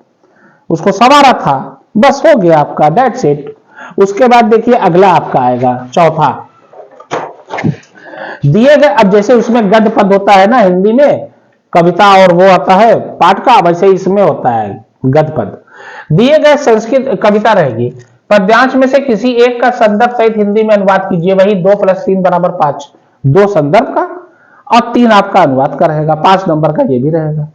उसको संवारा था, बस हो गया आपका, दैट्स इट। उसके बाद देखिए अगला आपका आएगा चौथा, दिए गए, अब जैसे उसमें गद्य पद होता है ना हिंदी में, कविता और वो आता है पाठ का, वैसे इसमें होता है गद्य पद। दिए गए संस्कृत कविता रहेगी, पद्यांश में से किसी एक का संदर्भ सहित हिंदी में अनुवाद कीजिए, वही 2 + 3 = 5, 2 संदर्भ का और 3 आपका अनुवाद का रहेगा, 5 नंबर का ये भी रहेगा।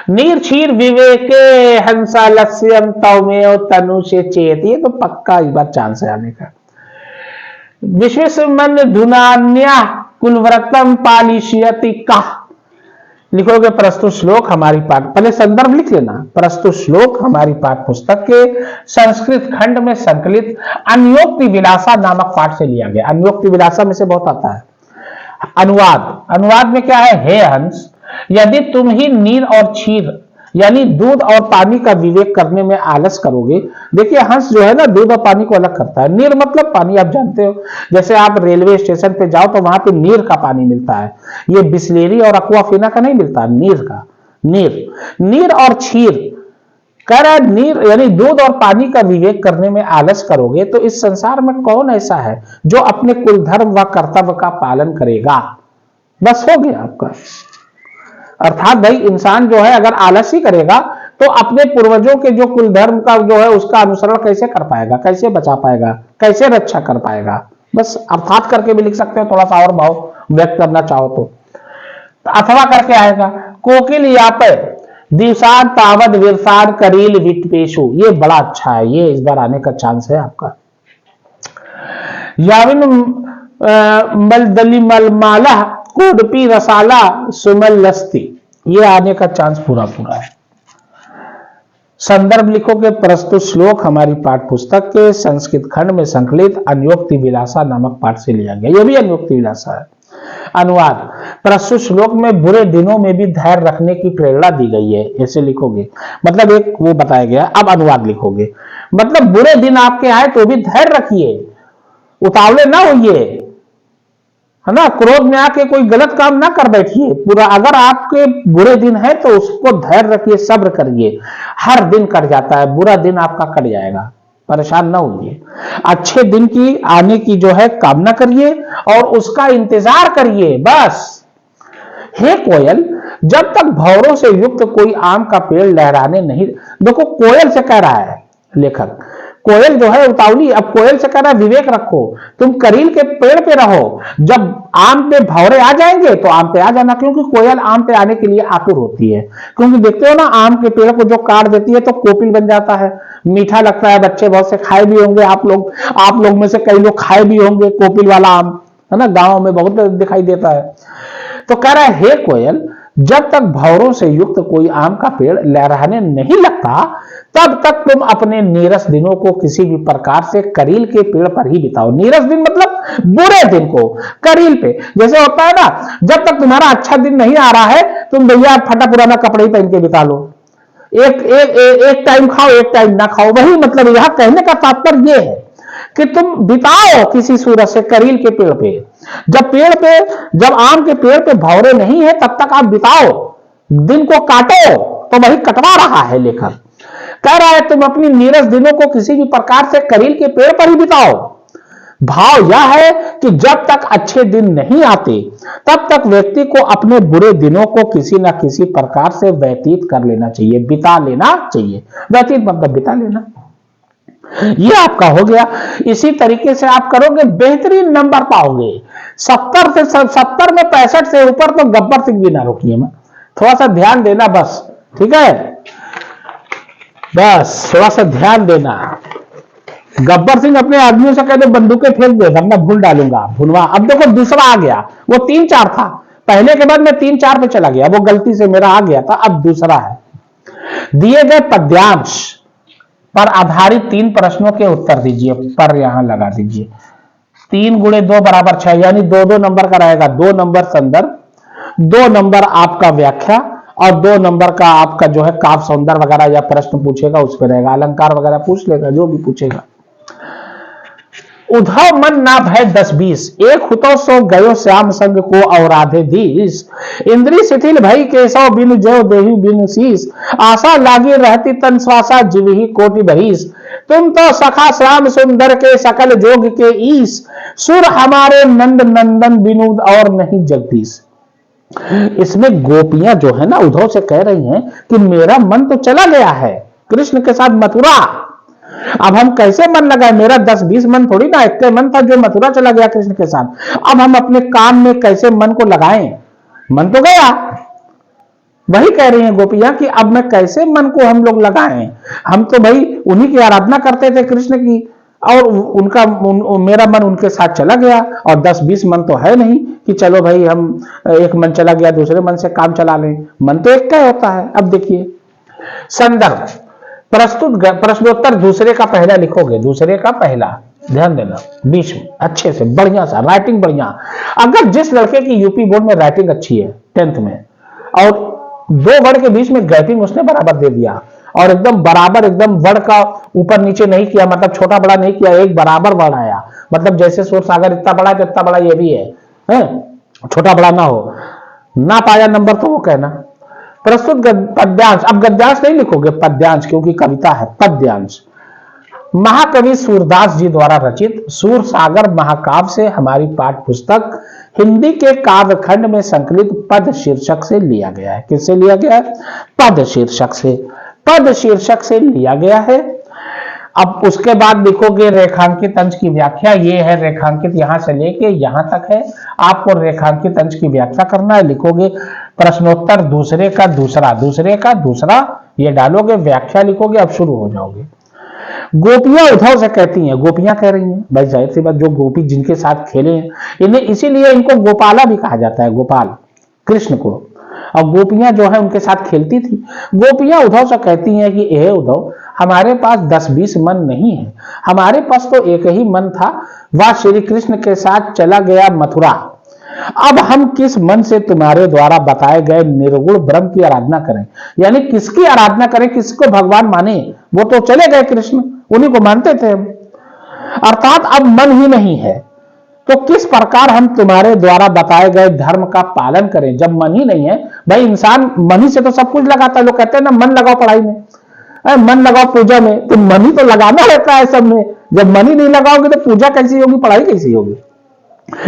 नीर क्षीर विवेके हंसा लस्यम तौमेव तनु से चेत, ये तो पक्का इस बार चांस है आने का। विश्व मन धुनान्या कुलव्रतम पालिष्यति का, लिखोगे प्रस्तुत श्लोक हमारी पाठ, पहले संदर्भ लिख लेना, प्रस्तुत श्लोक हमारी पाठ पुस्तक के संस्कृत खंड में संकलित अन्योक्ति विलासा नामक पाठ से लिया गया। अन्योक्ति विलासा में से बहुत आता है। अनुवाद में क्या है, हे हंस, यदि तुम ही नीर और क्षीर यानी दूध और पानी का विवेक करने में आलस करोगे। देखिए हंस जो है ना दूध और पानी को अलग करता है, नीर मतलब पानी, आप जानते हो जैसे आप रेलवे स्टेशन पे जाओ तो वहां पे नीर का पानी मिलता है, ये बिस्लेरी और अक्वाफिना का नहीं मिलता, नीर का। नीर और क्षीर कह रहा है, नीर यानी दूध और पानी का विवेक करने में आलस करोगे तो इस संसार में कौन ऐसा है जो अपने कुल धर्म व कर्तव्य का पालन करेगा। बस हो गया आपका। अर्थात भाई इंसान जो है अगर आलस ही करेगा तो अपने पूर्वजों के जो कुल धर्म का जो है उसका अनुसरण कैसे कर पाएगा, कैसे बचा पाएगा, कैसे रक्षा कर पाएगा। बस अर्थात करके भी लिख सकते हो, थोड़ा सा और भाव व्यक्त करना चाहो तो अथवा करके आएगा। कोकिल यापे दिवसान तावद विरसान करील विटपेशु, ये बड़ा अच्छा है, ये इस बार आने का चांस है आपका। याविन मलदली मलमाला कोडपी रसाला सुमल लस्ती, ये आने का चांस पूरा है। संदर्भ लिखोगे प्रस्तुत श्लोक हमारी पाठ पुस्तक के संस्कृत खंड में संकलित अन्योक्ति विलासा नामक पाठ से लिया गया, यह भी अन्योक्ति विलासा है। अनुवाद, प्रस्तुत श्लोक में बुरे दिनों में भी धैर्य रखने की प्रेरणा दी गई है, ऐसे लिखोगे। मतलब एक वो बताया गया, अब अनुवाद लिखोगे। मतलब बुरे दिन आपके आए तो भी धैर्य रखिए, उतावले ना होइए, है ना, क्रोध में आके कोई गलत काम ना कर बैठिए। पूरा अगर आपके बुरे दिन है तो उसको धैर्य रखिए, सब्र करिए। हर दिन कट जाता है, बुरा दिन आपका कट जाएगा, परेशान ना होइए। अच्छे दिन की आने की जो है कामना करिए और उसका इंतजार करिए बस। हे कोयल, जब तक भंवरों से युक्त कोई आम का पेड़ लहराने नहीं, देखो कोयल से कह रहा है लेखक, कोयल जो है उतावली, अब कोयल से कह रहा है विवेक रखो, तुम करील के पेड़ पे रहो, जब आम पे भंवरे आ जाएंगे तो आम पे आ जाना, क्योंकि कोयल आम पे आने के लिए आतुर होती है। क्योंकि देखते हो ना, आम के पेड़ को जो काट देती है तो कोपिल बन जाता है, मीठा लगता है, बच्चे बहुत से खाए भी होंगे, आप लोग में से कई लोग खाए भी होंगे कोपिल वाला आम, है ना, गांव में बहुत दिखाई देता है। तो कह रहा है हे कोयल, जब तक भंवरों से युक्त कोई आम का पेड़ लहराने नहीं लगता तब तक तुम अपने नीरस दिनों को किसी भी प्रकार से करील के पेड़ पर ही बिताओ। नीरस दिन मतलब बुरे दिन को करील पे, जैसे होता है ना, जब तक तुम्हारा अच्छा दिन नहीं आ रहा है तुम भैया फटा पुराना कपड़े ही पहन के बिता लो, एक टाइम खाओ एक टाइम ना खाओ। वही मतलब यहां कहने का तात्पर्य यह है कि तुम बिताओ किसी सूरत से करील के पेड़ पे, जब आम के पेड़ पे भंवरे नहीं है तब तक आप बिताओ, दिन को काटो। तो वही कटवा रहा है लेखक, कह रहा है तुम अपनी नीरस दिनों को किसी भी प्रकार से करील के पेड़ पर ही बिताओ। भाव यह है कि जब तक अच्छे दिन नहीं आते तब तक व्यक्ति को अपने बुरे दिनों को किसी ना किसी प्रकार से व्यतीत कर लेना चाहिए, बिता लेना चाहिए। व्यतीत मतलब बिता लेना। ये आपका हो गया। इसी तरीके से आप करोगे बेहतरीन नंबर पाओगे। 70 में 65 से ऊपर तो गब्बर सिंह भी ना रोकिए, मैं थोड़ा सा ध्यान देना बस, ठीक है, बस थोड़ा सा ध्यान देना। गब्बर सिंह अपने आदमियों से कहते बंदूकें फेंक दे वरना भूल डालूंगा भुनवा। अब देखो दूसरा आ गया, वो 3-4 था, पहले के बाद मैं 3-4 पे चला गया, वो गलती से मेरा आ गया था, अब दूसरा है। दिए गए पद्यांश पर आधारित 3 प्रश्नों के उत्तर दीजिए, पर यहां लगा दीजिए। 3 गुणे 2 बराबर 6, यानी 2-2 नंबर का रहेगा। 2 नंबर संदर्भ, 2 नंबर आपका व्याख्या और 2 नंबर का आपका जो है काव्य सौंदर्य वगैरह या प्रश्न पूछेगा उस पर रहेगा, अलंकार वगैरह पूछ लेगा, जो भी पूछेगा। उधव मन ना भय 10-20, एक हुतो सो गयो श्याम संग को और आधे धीस। इंद्री शिथिल भई केशव बिनु जय देहु बिनु शीस, आशा लागी रहती तन श्वासा जीव ही कोटि बहीस। तुम तो सखा श्याम सुंदर के सकल जोग के ईस, सुर हमारे नंद नंदन बिनु और नहीं जगदीश। इसमें गोपियां जो है ना उद्धव से कह रही हैं कि मेरा मन तो चला गया है कृष्ण के साथ मथुरा, अब हम कैसे मन लगाए, मेरा 10-20 मन थोड़ी ना, एक मन था जो मथुरा चला गया कृष्ण के साथ, अब हम अपने काम में कैसे मन को लगाएं, मन तो गया। वही कह रही हैं गोपियां कि अब मैं कैसे मन को हम लोग लगाएं, हम तो भाई उन्हीं की आराधना करते थे कृष्ण की, और मेरा मन उनके साथ चला गया, और 10-20 मन तो है नहीं कि चलो भाई हम एक मन चला गया दूसरे मन से काम चला लें, मन तो एक का होता है। अब देखिए संदर्भ, प्रस्तुत प्रश्नोत्तर दूसरे का पहला लिखोगे, दूसरे का पहला, ध्यान देना, बीच में अच्छे से बढ़िया सा राइटिंग बढ़िया। अगर जिस लड़के की यूपी बोर्ड में राइटिंग अच्छी है 10th में, और 2 वर्ड के बीच में गैपिंग उसने बराबर दे दिया, और एकदम बराबर, एकदम वर्ड का ऊपर नीचे नहीं किया, मतलब छोटा बड़ा नहीं किया, एक बराबर वर्ड आया, मतलब जैसे सूर सागर इतना बड़ा है तो इतना बड़ा ये भी है, छोटा बड़ा ना हो, ना पाया नंबर तो वो कहना। प्रस्तुत पद्यांश, अब गद्यांश नहीं लिखोगे, पद्यांश, क्योंकि कविता है, पद्यांश। महाकवि सूरदास जी द्वारा रचित सूर सागर महाकाव्य से हमारी पाठ्य पुस्तक हिंदी के काव्यखंड में संकलित पद शीर्षक से लिया गया है। किससे लिया गया है? पद शीर्षक से, पद शीर्षक से लिया गया है। अब उसके बाद लिखोगे रेखांकित अंश की व्याख्या, ये है रेखांकित, यहां से लेके यहां तक है, आपको रेखांकित अंश की व्याख्या करना है। लिखोगे प्रश्नोत्तर दूसरे का दूसरा, दूसरे का दूसरा, ये डालोगे, व्याख्या लिखोगे, अब शुरू हो जाओगे। गोपियां उद्धव से कहती हैं, गोपियां कह रही हैं, भाई जाहिर सी बात, जो गोपी जिनके साथ खेले हैं इन्हें, इसीलिए इनको गोपाला भी कहा जाता है, गोपाल कृष्ण को, और गोपियां जो है उनके साथ खेलती थी। गोपियां उद्धव से कहती हैं कि हे उद्धव, हमारे पास 10-20 मन नहीं है, हमारे पास तो एक ही मन था, वह श्री कृष्ण के साथ चला गया मथुरा। अब हम किस मन से तुम्हारे द्वारा बताए गए निर्गुण ब्रह्म की आराधना करें? यानी किसकी आराधना करें, किसको भगवान माने? वो तो चले गए कृष्ण, उन्हीं को मानते थे हम। अर्थात अब मन ही नहीं है, तो किस प्रकार हम तुम्हारे द्वारा बताए गए धर्म का पालन करें जब मन ही नहीं है? भाई इंसान मन ही से तो सब कुछ लगाता है। लोग कहते हैं ना मन लगाओ पढ़ाई में, मन लगाओ पूजा में, तो मन ही तो लगाना रहता है सब में। जब मन ही नहीं लगाओगे तो पूजा कैसी होगी, पढ़ाई कैसी होगी?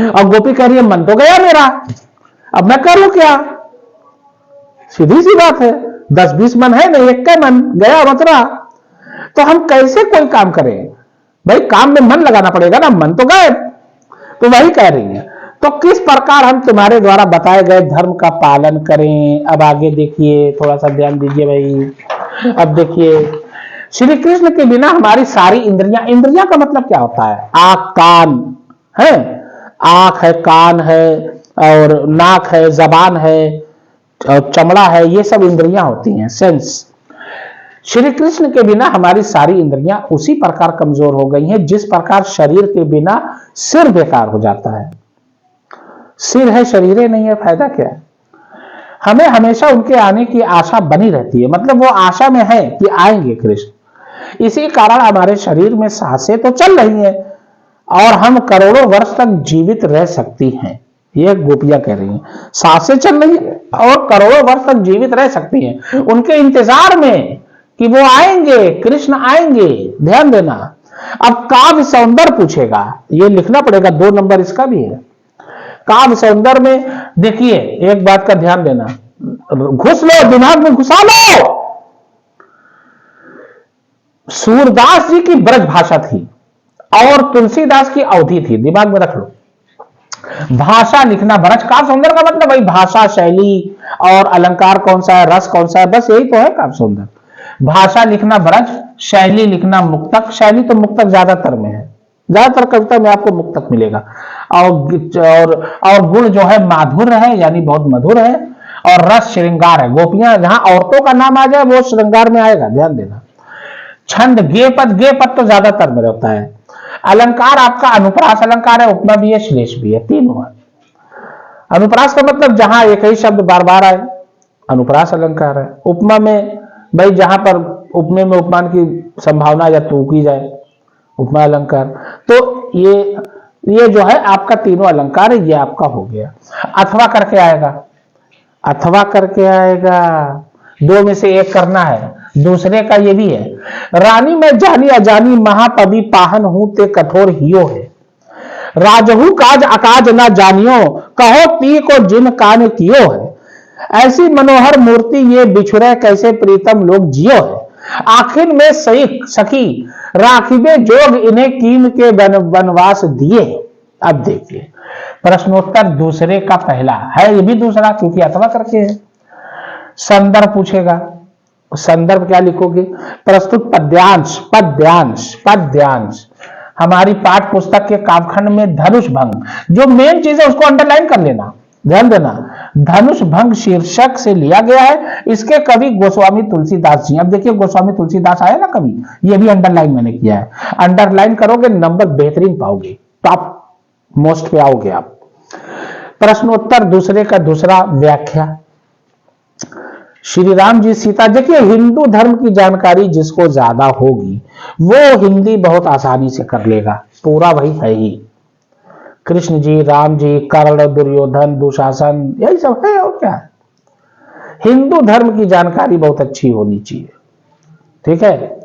और गोपी कह रही है मन तो गया मेरा, अब मैं करूं क्या? सीधी सी बात है, 10-20 मन है नहीं, एक का मन गया मतरा। तो हम कैसे कोई काम करें? भाई काम में मन लगाना पड़ेगा ना, मन तो गए। तो वही कह रही है, तो किस प्रकार हम तुम्हारे द्वारा बताए गए धर्म का पालन करें? अब आगे देखिए, थोड़ा सा ध्यान दीजिए भाई। अब देखिए, श्री कृष्ण के बिना हमारी सारी इंद्रियां, इंद्रियां का मतलब क्या होता है? आंख कान है, आंख है, कान है, और नाक है, जबान है, और चमड़ा है, ये सब इंद्रियां होती हैं, सेंस। श्री कृष्ण के बिना हमारी सारी इंद्रियां उसी प्रकार कमजोर हो गई हैं जिस प्रकार शरीर के बिना सिर बेकार हो जाता है। सिर है, शरीर नहीं है, फायदा क्या है? हमें हमेशा उनके आने की आशा बनी रहती है, मतलब वो आशा में है कि आएंगे कृष्ण। इसी कारण हमारे शरीर में सांसें तो चल रही हैं और हम करोड़ों वर्ष तक जीवित रह सकती हैं। ये गोपियां कह रही हैं, सांसें चल रही है और करोड़ों वर्ष तक जीवित रह सकती हैं उनके इंतजार में कि वो आएंगे, कृष्ण आएंगे। ध्यान देना। अब काव्य सौंदर्य पूछेगा, ये लिखना पड़ेगा, 2 नंबर इसका भी है। काव्य सौंदर्य में देखिए एक बात का ध्यान देना, घुस लो दिमाग में, घुसा लो। सूरदास जी की ब्रज भाषा थी और तुलसीदास की अवधि थी, दिमाग में रख लो। भाषा लिखना ब्रज, काव्य सौंदर्य का मतलब वही भाषा शैली, और अलंकार कौन सा है, रस कौन सा है, बस यही तो है काव्य सौंदर्य। भाषा लिखना ब्रज, शैली लिखना मुक्तक। शैली तो मुक्तक ज्यादातर में है, ज्यादातर कविता में आपको मुक्तक मिलेगा। और गुण जो है माधुर्य है, यानी बहुत मधुर है, और रस श्रृंगार है। गोपियां जहां औरतों का नाम आ जाए वो श्रृंगार में आएगा, ध्यान देना। छंद गे पद तो ज्यादातर में रहता है। अलंकार आपका अनुप्रास अलंकार है, उपमा भी है, श्लेष भी है, तीनों है। अनुप्रास का मतलब जहां एक ही शब्द बार बार आए, अनुप्रास अलंकार है। उपमा में भाई जहां पर उपमे में उपमान की संभावना या टूकी जाए, उपमा अलंकार। तो ये जो है आपका तीनों अलंकार है, ये आपका हो गया। अथवा करके आएगा, अथवा करके आएगा, 2 में से एक करना है, दूसरे का ये भी है। रानी मैं जानी अजानी महापदी पाहन हूं ते कठोर हियो है। राजहू काज अकाज ना जानियो, कहो पी को जिन कान कियो है। ऐसी मनोहर मूर्ति ये बिछुरे कैसे प्रीतम लोग जियो है। आखिर में सखी राखिबे जोग इन्हें कीन के वनवास दिए। अब देखिए प्रश्नोत्तर दूसरे का पहला है, ये भी दूसरा क्योंकि अथवा करके है। संदर्भ पूछेगा, संदर्भ क्या लिखोगे? प्रस्तुत पद्यांश, पद्यांश, पद्यांश। हमारी पाठ पुस्तक के काव्यखंड में धनुष भंग, जो मेन चीज है उसको अंडरलाइन कर लेना, ध्यान देना। धनुष भंग शीर्षक से लिया गया है। इसके कवि गोस्वामी तुलसीदास जी। अब देखिए गोस्वामी तुलसीदास आया ना कवि, ये भी अंडरलाइन मैंने किया है। अंडरलाइन करोगे नंबर बेहतरीन पाओगे, टॉप मोस्ट पे आओगे आप। प्रश्नोत्तर दूसरे का दूसरा व्याख्या। श्री राम जी सीता, देखिए हिंदू धर्म की जानकारी जिसको ज्यादा होगी वो हिंदी बहुत आसानी से कर लेगा, पूरा वही है ही। कृष्ण जी, राम जी, कर्ण, दुर्योधन, दुशासन, यही सब है और क्या है। हिंदू धर्म की जानकारी बहुत अच्छी होनी चाहिए, ठीक है।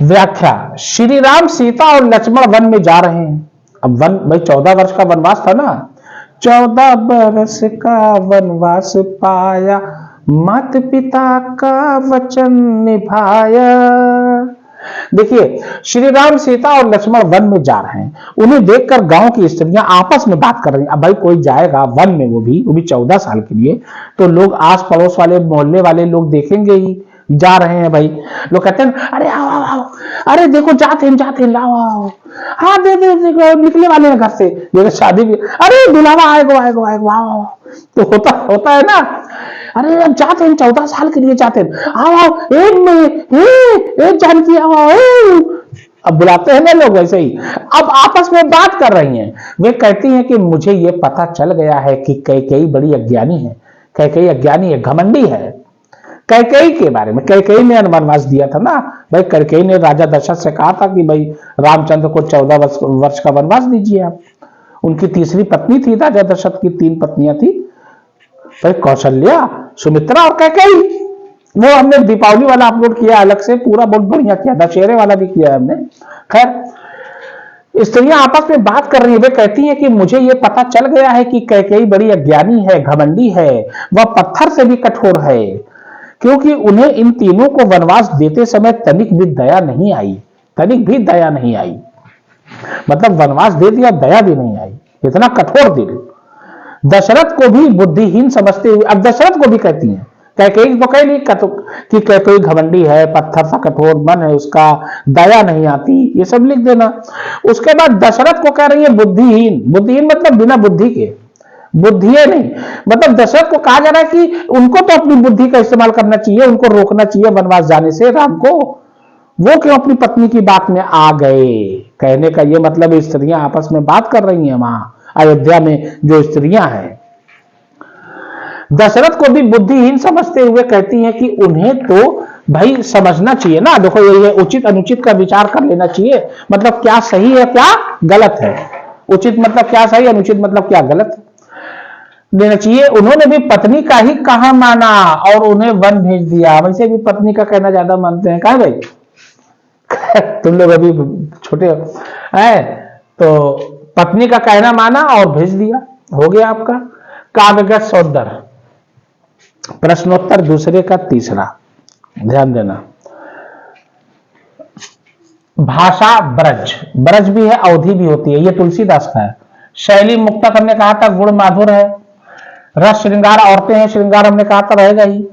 व्याख्या। श्री राम सीता और लक्ष्मण वन में जा रहे हैं। अब वन भाई 14 वर्ष का वनवास था ना, 14 वर्ष का वनवास पाया, माता पिता का वचन निभाया। देखिए श्री राम सीता और लक्ष्मण वन में जा रहे हैं, उन्हें देखकर गांव की स्त्रियां आपस में बात कर रही हैं। अब भाई कोई जाएगा वन में, वो भी 14 साल के लिए, तो लोग आस पड़ोस वाले मोहल्ले वाले लोग देखेंगे ही, जा रहे हैं भाई। लोग कहते हैं अरे आओ आओ आओ, अरे देखो जाते हैं लाओ आओ, हाँ दे निकले वाले हैं घर से, जैसे शादी भी, अरे दुल्हा आएगो आओ। तो होता है ना, अरे अब जाते हैं 14 साल के लिए जाते हैं, आओ एक जानकी आओ। अब बुलाते हैं ना लोग वैसे ही। अब आपस में बात कर रही हैं। वे कहती हैं कि मुझे ये पता चल गया है कि कैकेयी बड़ी अज्ञानी है, कैकेयी अज्ञानी है, घमंडी है। कैकेयी के बारे में, कैकेयी ने वनवास दिया था ना भाई, कैकेयी ने राजा दशरथ से कहा था कि भाई रामचंद्र को 14 वर्ष का वनवास दीजिए आप। उनकी तीसरी पत्नी थी, राजा दशरथ की 3 पत्नियां थी भाई, कौशल्या, सुमित्रा और कैकेयी। वो हमने दीपावली वाला अपलोड किया अलग से, पूरा बहुत बढ़िया किया, दशहरे वाला भी किया हमने। खैर स्त्रियां आपस में बात कर रही है। वे कहती हैं कि मुझे यह पता चल गया है कि कैकेयी बड़ी अज्ञानी है, घमंडी है, वह पत्थर से भी कठोर है, क्योंकि उन्हें इन तीनों को वनवास देते समय तनिक भी दया नहीं आई, तनिक भी दया नहीं आई। मतलब वनवास दे दिया, दया भी नहीं आई, इतना कठोर दिल। दशरथ को भी बुद्धिहीन समझते हुए, अब दशरथ को भी कहती हैं, कैकेयी तो कह ली कि कैकेयी घमंडी है, पत्थर सा कठोर मन है उसका, दया नहीं आती, ये सब लिख देना। उसके बाद दशरथ को कह रही है बुद्धिहीन। बुद्धिहीन मतलब बिना बुद्धि के, बुद्धि है नहीं, मतलब दशरथ को कहा जा रहा है कि उनको तो अपनी बुद्धि का इस्तेमाल करना चाहिए, उनको रोकना चाहिए वनवास जाने से राम को, वो क्यों अपनी पत्नी की बात में आ गए। कहने का ये मतलब स्त्रियां आपस में बात कर रही हैं वहां अयोध्या में जो स्त्रियां हैं। दशरथ को भी बुद्धिहीन समझते हुए कहती हैं कि उन्हें तो भाई समझना चाहिए ना, देखो ये उचित अनुचित का विचार कर लेना चाहिए, मतलब क्या सही है क्या गलत है, उचित मतलब क्या सही, अनुचित मतलब क्या गलत देना चाहिए। उन्होंने भी पत्नी का ही कहा माना और उन्हें वन भेज दिया। वैसे भी पत्नी का कहना ज्यादा मानते हैं, कहा भाई तुम लोग अभी छोटे है, तो पत्नी का कहना माना और भेज दिया, हो गया आपका। काव्यगत सौंदर्य, प्रश्नोत्तर दूसरे का तीसरा, ध्यान देना। भाषा ब्रज, ब्रज भी है, अवधि भी होती है, ये तुलसीदास का है। शैली मुक्तक हमने कहा था गुण माधुर है। रस श्रृंगार औरतें हैं, श्रृंगार हमने कहा था रहेगा ही।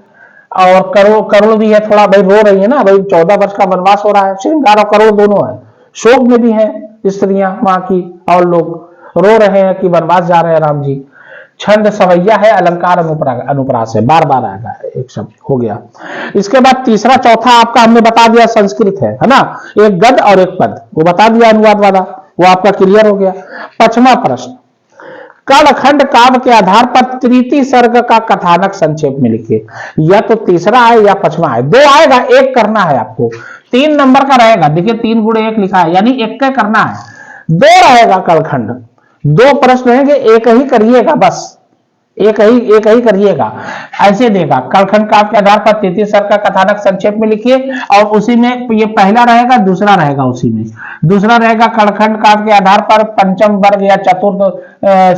और करुण, करुण भी है थोड़ा भाई, रो रही है ना भाई, 14 वर्ष का वनवास हो रहा है, श्रृंगार और करुण दोनों है। शोक में भी है स्त्रियां वहां की, और लोग रो रहे हैं कि वनवास जा रहे हैं राम जी। छंद सवैया है, अलंकार अनुप्रास है, बार बार आएगा एक शब्द, हो गया। इसके बाद तीसरा चौथा आपका हमने बता दिया संस्कृत है ना, एक गद और एक पद, वो बता दिया अनुवाद वाला, वो आपका क्लियर हो गया। 5वां प्रश्न, कालखंड काव्य के आधार पर तृतीय सर्ग का कथानक संक्षेप में लिखिए। या तो तीसरा है या 5वां है, 2 आएगा, एक करना है आपको, 3 नंबर का रहेगा, देखिए 3 गुणे 1 लिखा है, यानी 1 का करना है। 2 रहेगा कालखंड, 2 प्रश्न रहेंगे, एक ही करिएगा बस, एक ही करिएगा, ऐसे देगा। कालखंड काव्य के आधार पर तृतीय सर्ग का कथानक संक्षेप में लिखिए, और उसी में ये पहला रहेगा, दूसरा रहेगा उसी में, दूसरा रहेगा कालखंड काव्य के आधार पर पंचम वर्ग या चतुर्थ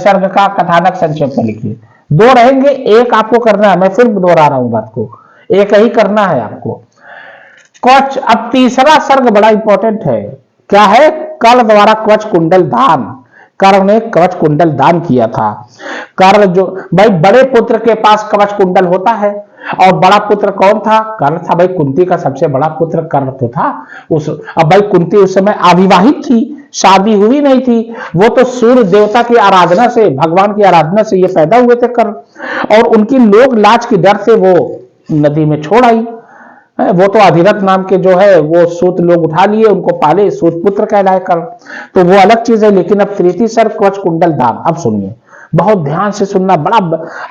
सर्ग का कथानक संक्षेप में लिखिए। 2 रहेंगे, एक आपको करना है, मैं फिर दोहरा रहा हूं बात को, एक ही करना है आपको। कवच, अब तीसरा सर्ग बड़ा इंपॉर्टेंट है, क्या है, कर्ण द्वारा कवच कुंडल दान, कर्ण ने कवच कुंडल दान किया था। कर्ण जो भाई बड़े पुत्र के पास कवच कुंडल होता है, और बड़ा पुत्र कौन था, कर्ण था भाई, कुंती का सबसे बड़ा पुत्र कर्ण तो था। अब भाई कुंती उस समय अविवाहित थी, शादी हुई नहीं थी, वो तो सूर्य देवता की आराधना से, भगवान की आराधना से ये पैदा हुए थे कर्ण, और उनकी लोग लाज की डर से वो नदी में छोड़ आई। वो तो अधिरथ नाम के जो है वो सूत लोग उठा लिए, उनको पाले, सूत पुत्र कहलाए कर्ण, तो वो अलग चीज है। लेकिन अब तृतीय सर्ग कवच कुंडल दान, अब सुनिए, बहुत ध्यान से सुनना, बड़ा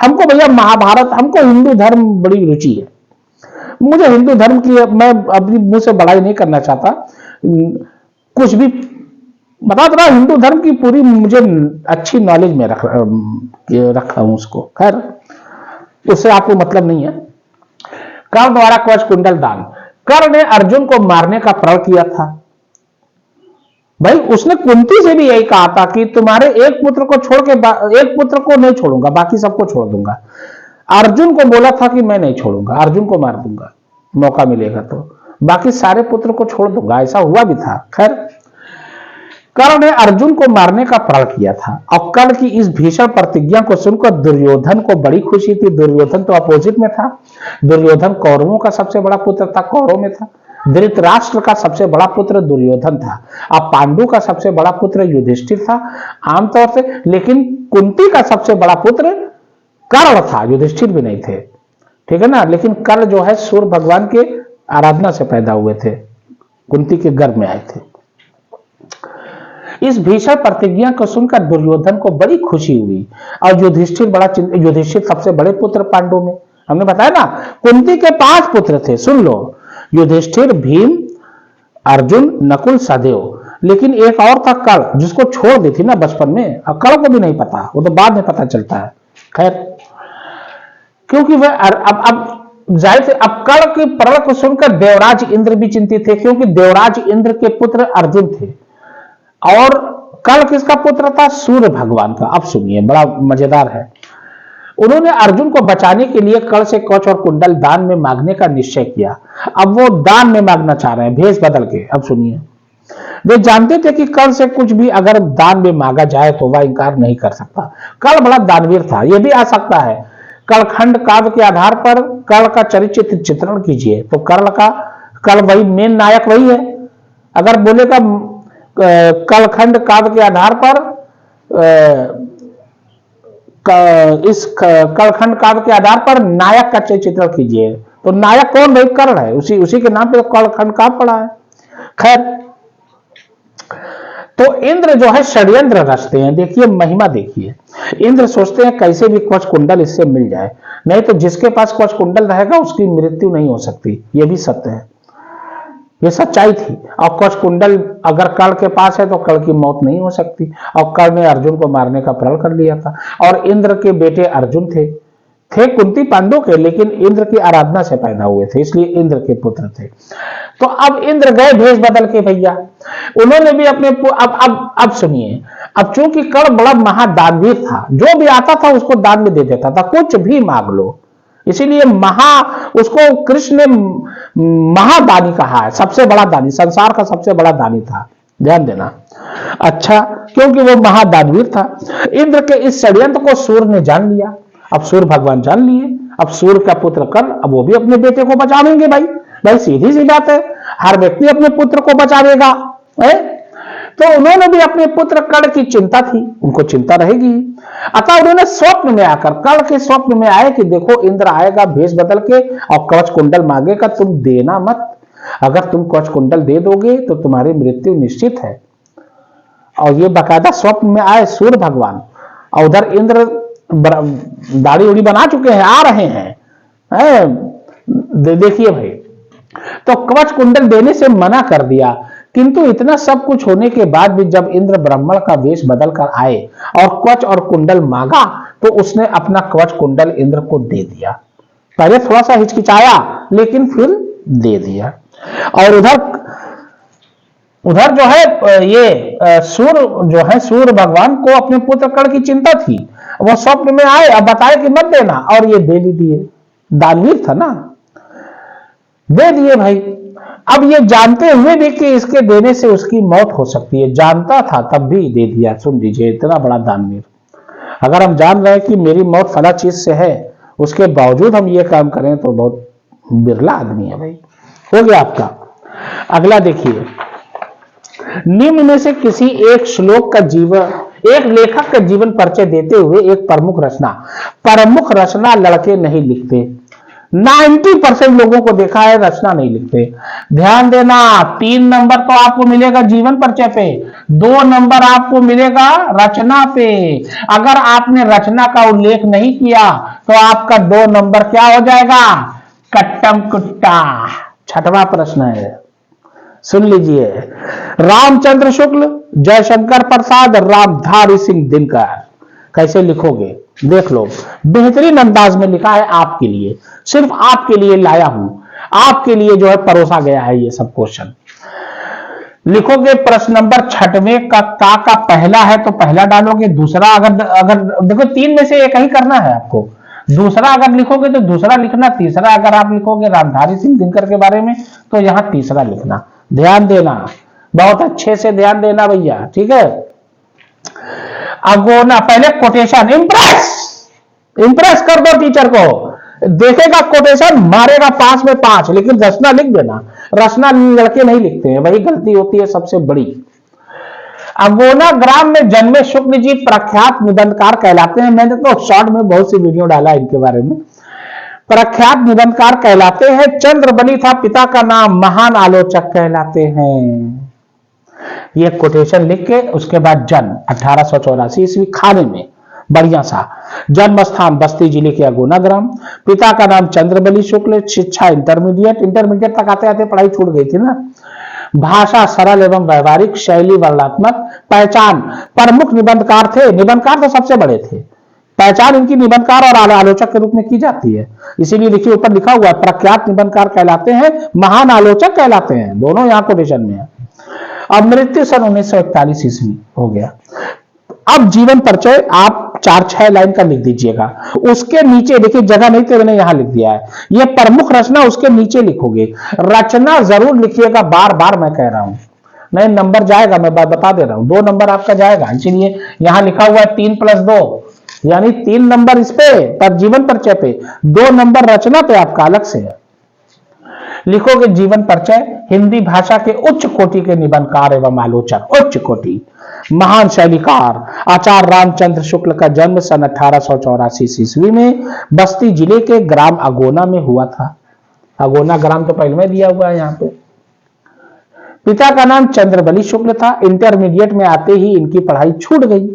हमको भैया महाभारत, हमको हिंदू धर्म बड़ी रुचि है, मुझे हिंदू धर्म की, मैं अपनी मुंह से बड़ाई नहीं करना चाहता, कुछ भी बता दो, हिंदू धर्म की पूरी मुझे अच्छी नॉलेज में रखा हूं उसको, खैर उससे आपको मतलब नहीं है। कर्ण द्वारा कवच कुंडल दान, कर्ण ने अर्जुन को मारने का प्रण किया था भाई, उसने कुंती से भी यही कहा था कि तुम्हारे एक पुत्र को छोड़ के, एक पुत्र को नहीं छोड़ूंगा, बाकी सबको छोड़ दूंगा। अर्जुन को बोला था कि मैं नहीं छोड़ूंगा, अर्जुन को मार दूंगा मौका मिलेगा तो, बाकी सारे पुत्र को छोड़ दूंगा, ऐसा हुआ भी था। खैर कर्ण ने अर्जुन को मारने का प्रण किया था, और कर्ण की इस भीषण प्रतिज्ञा को सुनकर दुर्योधन को बड़ी खुशी थी। दुर्योधन तो अपोजिट में था, दुर्योधन कौरवों का सबसे बड़ा पुत्र था, कौरव में था। धृतराष्ट्र का सबसे बड़ा पुत्र दुर्योधन था, अब पांडु का सबसे बड़ा पुत्र युधिष्ठिर था आमतौर से, लेकिन कुंती का सबसे बड़ा पुत्र कर्ण था, युधिष्ठिर भी नहीं थे, ठीक है ना। लेकिन कर्ण जो है सूर्य भगवान के आराधना से पैदा हुए थे, कुंती के गर्भ में आए थे। इस भीषण प्रतिज्ञा को सुनकर दुर्योधन को बड़ी खुशी हुई और युधिष्ठिर सबसे बड़े पुत्र पांडु में, हमने बताया ना कुंती के 5 पुत्र थे, सुन लो, युधिष्ठिर, भीम, अर्जुन, नकुल, सहदेव, लेकिन एक और था कर्ण, जिसको छोड़ दी थी ना बचपन में, अब कर्ण को भी नहीं पता, वो तो बाद में पता चलता है। खैर, क्योंकि वह अब जाहिर से अब कर्ण की प्रण को सुनकर देवराज इंद्र भी चिंतित थे, क्योंकि देवराज इंद्र के पुत्र अर्जुन थे और कर्ण किसका पुत्र था? सूर्य भगवान का। अब सुनिए, बड़ा मजेदार है। उन्होंने अर्जुन को बचाने के लिए कर्ण से कवच और कुंडल दान में मांगने का निश्चय किया। अब वो दान में मांगना चाह रहे हैं, भेष बदल के। अब सुनिए, वे जानते थे कि कर्ण से कुछ भी अगर दान में मांगा जाए तो वह इनकार नहीं कर सकता। कर्ण बड़ा दानवीर था, यह भी आ सकता है। कर्ण काव्य के आधार पर कर्ण का चरित्र चित्रण कीजिए तो कर्ण वही मेन नायक वही है। अगर बोलेगा कर्ण काव्य के आधार पर इस कर्ण काव्य के आधार पर नायक का चित्रण कीजिए तो नायक कौन? भाई कर्ण है, उसी के नाम पे कर्ण काव्य पड़ा है। खैर, तो इंद्र जो है षड्यंत्र रचते हैं। देखिए महिमा, देखिए इंद्र सोचते हैं कैसे भी कवच कुंडल इससे मिल जाए, नहीं तो जिसके पास कवच कुंडल रहेगा उसकी मृत्यु नहीं हो सकती। यह भी सत्य है, यह सच्चाई थी। और कवच कुंडल अगर कर्ण के पास है तो कर्ण की मौत नहीं हो सकती। और कर्ण ने अर्जुन को मारने का प्रण कर लिया था। और इंद्र के बेटे अर्जुन थे कुंती पांडु के, लेकिन इंद्र की आराधना से पैदा हुए थे, इसलिए इंद्र के पुत्र थे। तो अब इंद्र गए भेष बदल के भैया, उन्होंने भी अपने अब सुनिए, अब चूंकि कर्ण बड़ा महादानवीर था, जो भी आता था उसको दान में दे देता था, कुछ भी मांग लो। इसीलिए उसको कृष्ण ने महादानी कहा है, सबसे बड़ा दानी, संसार का सबसे बड़ा दानी था, ध्यान देना। अच्छा, क्योंकि वो महादानवीर था। इंद्र के इस षड्यंत्र को सूर्य ने जान लिया। अब सूर्य भगवान जान लिए, अब सूर्य का पुत्र कर्ण, अब वो भी अपने बेटे को बचावेंगे। भाई सीधी सी बात है, हर व्यक्ति अपने पुत्र को बचावेगा। तो उन्होंने भी अपने पुत्र कर्ण की चिंता थी, उनको चिंता रहेगी। अतः उन्होंने स्वप्न में आकर, कर्ण के स्वप्न में आए कि देखो इंद्र आएगा भेष बदल के और कवच कुंडल मांगेगा, तुम देना मत। अगर तुम कवच कुंडल दे दोगे तो तुम्हारी मृत्यु निश्चित है। और ये बाकायदा स्वप्न में आए सूर्य भगवान, और उधर इंद्र दाढ़ी उड़ी बना चुके हैं, आ रहे हैं। देखिए भाई, तो कवच कुंडल देने से मना कर दिया। किंतु इतना सब कुछ होने के बाद भी जब इंद्र ब्राह्मण का वेश बदल कर आए और कवच और कुंडल मांगा तो उसने अपना कवच कुंडल इंद्र को दे दिया। पहले थोड़ा सा हिचकिचाया लेकिन फिर दे दिया। और उधर जो है ये सूर्य भगवान को अपने पुत्र कर्ण की चिंता थी। वो स्वप्न में आए, अब बताए कि मत देना, और ये दे भी दिए। दानवीर था ना, दे दिए भाई। अब ये जानते हुए भी कि इसके देने से उसकी मौत हो सकती है, जानता था तब भी दे दिया। सुन लीजिए, इतना बड़ा दानवीर। अगर हम जान रहे हैं कि मेरी मौत फला चीज से है, उसके बावजूद हम ये काम करें तो बहुत बिरला आदमी है भाई। हो गया आपका। अगला देखिए, निम्न में से किसी एक श्लोक का एक लेखक का जीवन परिचय देते हुए एक प्रमुख रचना लड़के नहीं लिखते। 90% लोगों को देखा है रचना नहीं लिखते। ध्यान देना, 3 नंबर तो आपको मिलेगा जीवन परिचय पे, 2 नंबर आपको मिलेगा रचना पे। अगर आपने रचना का उल्लेख नहीं किया तो आपका 2 नंबर क्या हो जाएगा? कट्टम कुट्टा। 6वां प्रश्न है, सुन लीजिए। रामचंद्र शुक्ल, जयशंकर प्रसाद, रामधारी सिंह दिनकर। कैसे लिखोगे देख लो, बेहतरीन अंदाज में लिखा है आपके लिए, सिर्फ आपके लिए लाया हूं, आपके लिए जो है परोसा गया है ये सब क्वेश्चन। लिखोगे प्रश्न नंबर 6वें का पहला है तो पहला डालोगे, दूसरा अगर देखो 3 में से एक ही करना है आपको। दूसरा अगर लिखोगे तो दूसरा लिखना, तीसरा अगर आप लिखोगे रामधारी सिंह दिनकर के बारे में तो यहां तीसरा लिखना। ध्यान देना, बहुत अच्छे से ध्यान देना भैया, ठीक है। अगोना, पहले कोटेशन, इंप्रेस कर दो टीचर को। देखेगा कोटेशन, मारेगा 5 में 5, लेकिन रचना लिख देना। रचना लड़के नहीं लिखते हैं, वही गलती होती है सबसे बड़ी। अगोना ग्राम में जन्मे शुक्ल जी प्रख्यात निबंधकार कहलाते हैं। मैंने तो शॉर्ट में बहुत सी वीडियो डाला इनके बारे में। प्रख्यात निबंधकार कहलाते हैं। चंद्रबली था पिता का नाम, महान आलोचक कहलाते हैं। ये कोटेशन लिख के उसके बाद जन्म 1884 ईस्वी, खाने में बढ़िया सा। जन्म स्थान बस्ती जिले के अगोना ग्राम। पिता का नाम चंद्रबली शुक्ल। शिक्षा इंटरमीडिएट तक आते आते पढ़ाई छूट गई थी ना। भाषा सरल एवं व्यवहारिक, शैली वर्णनात्मक। पहचान प्रमुख निबंधकार थे, निबंधकार तो सबसे बड़े थे। पहचान इनकी निबंधकार और आलोचक के रूप में की जाती है, इसीलिए देखिए ऊपर लिखा हुआ है प्रख्यात निबंधकार कहलाते हैं, महान आलोचक कहलाते हैं, दोनों यहां कोटेशन में है। अब मृत्यु सन 1941 ईस्वी हो गया। अब जीवन परिचय आप 4-6 लाइन का लिख दीजिएगा। उसके नीचे देखिए जगह नहीं तो मैंने यहां लिख दिया है, यह प्रमुख रचना उसके नीचे लिखोगे। रचना जरूर लिखिएगा, बार बार मैं कह रहा हूं, नहीं नंबर जाएगा, मैं बता दे रहा हूं, 2 नंबर आपका जाएगा। इसीलिए यहां लिखा हुआ है 3+2 यानी 3 नंबर इस पे पर जीवन परिचय पे, 2 नंबर रचना पे आपका अलग से है। लिखोगे जीवन परिचय, हिंदी भाषा के उच्च कोटि के निबंधकार एवं आलोचक, उच्च कोटि महान शैलीकार आचार्य रामचंद्र शुक्ल का जन्म सन 1884 ईस्वी में बस्ती जिले के ग्राम अगोना में हुआ था। अगोना ग्राम तो पहले में दिया हुआ है यहाँ पे। पिता का नाम चंद्रबली शुक्ल था। इंटरमीडिएट में आते ही इनकी पढ़ाई छूट गई,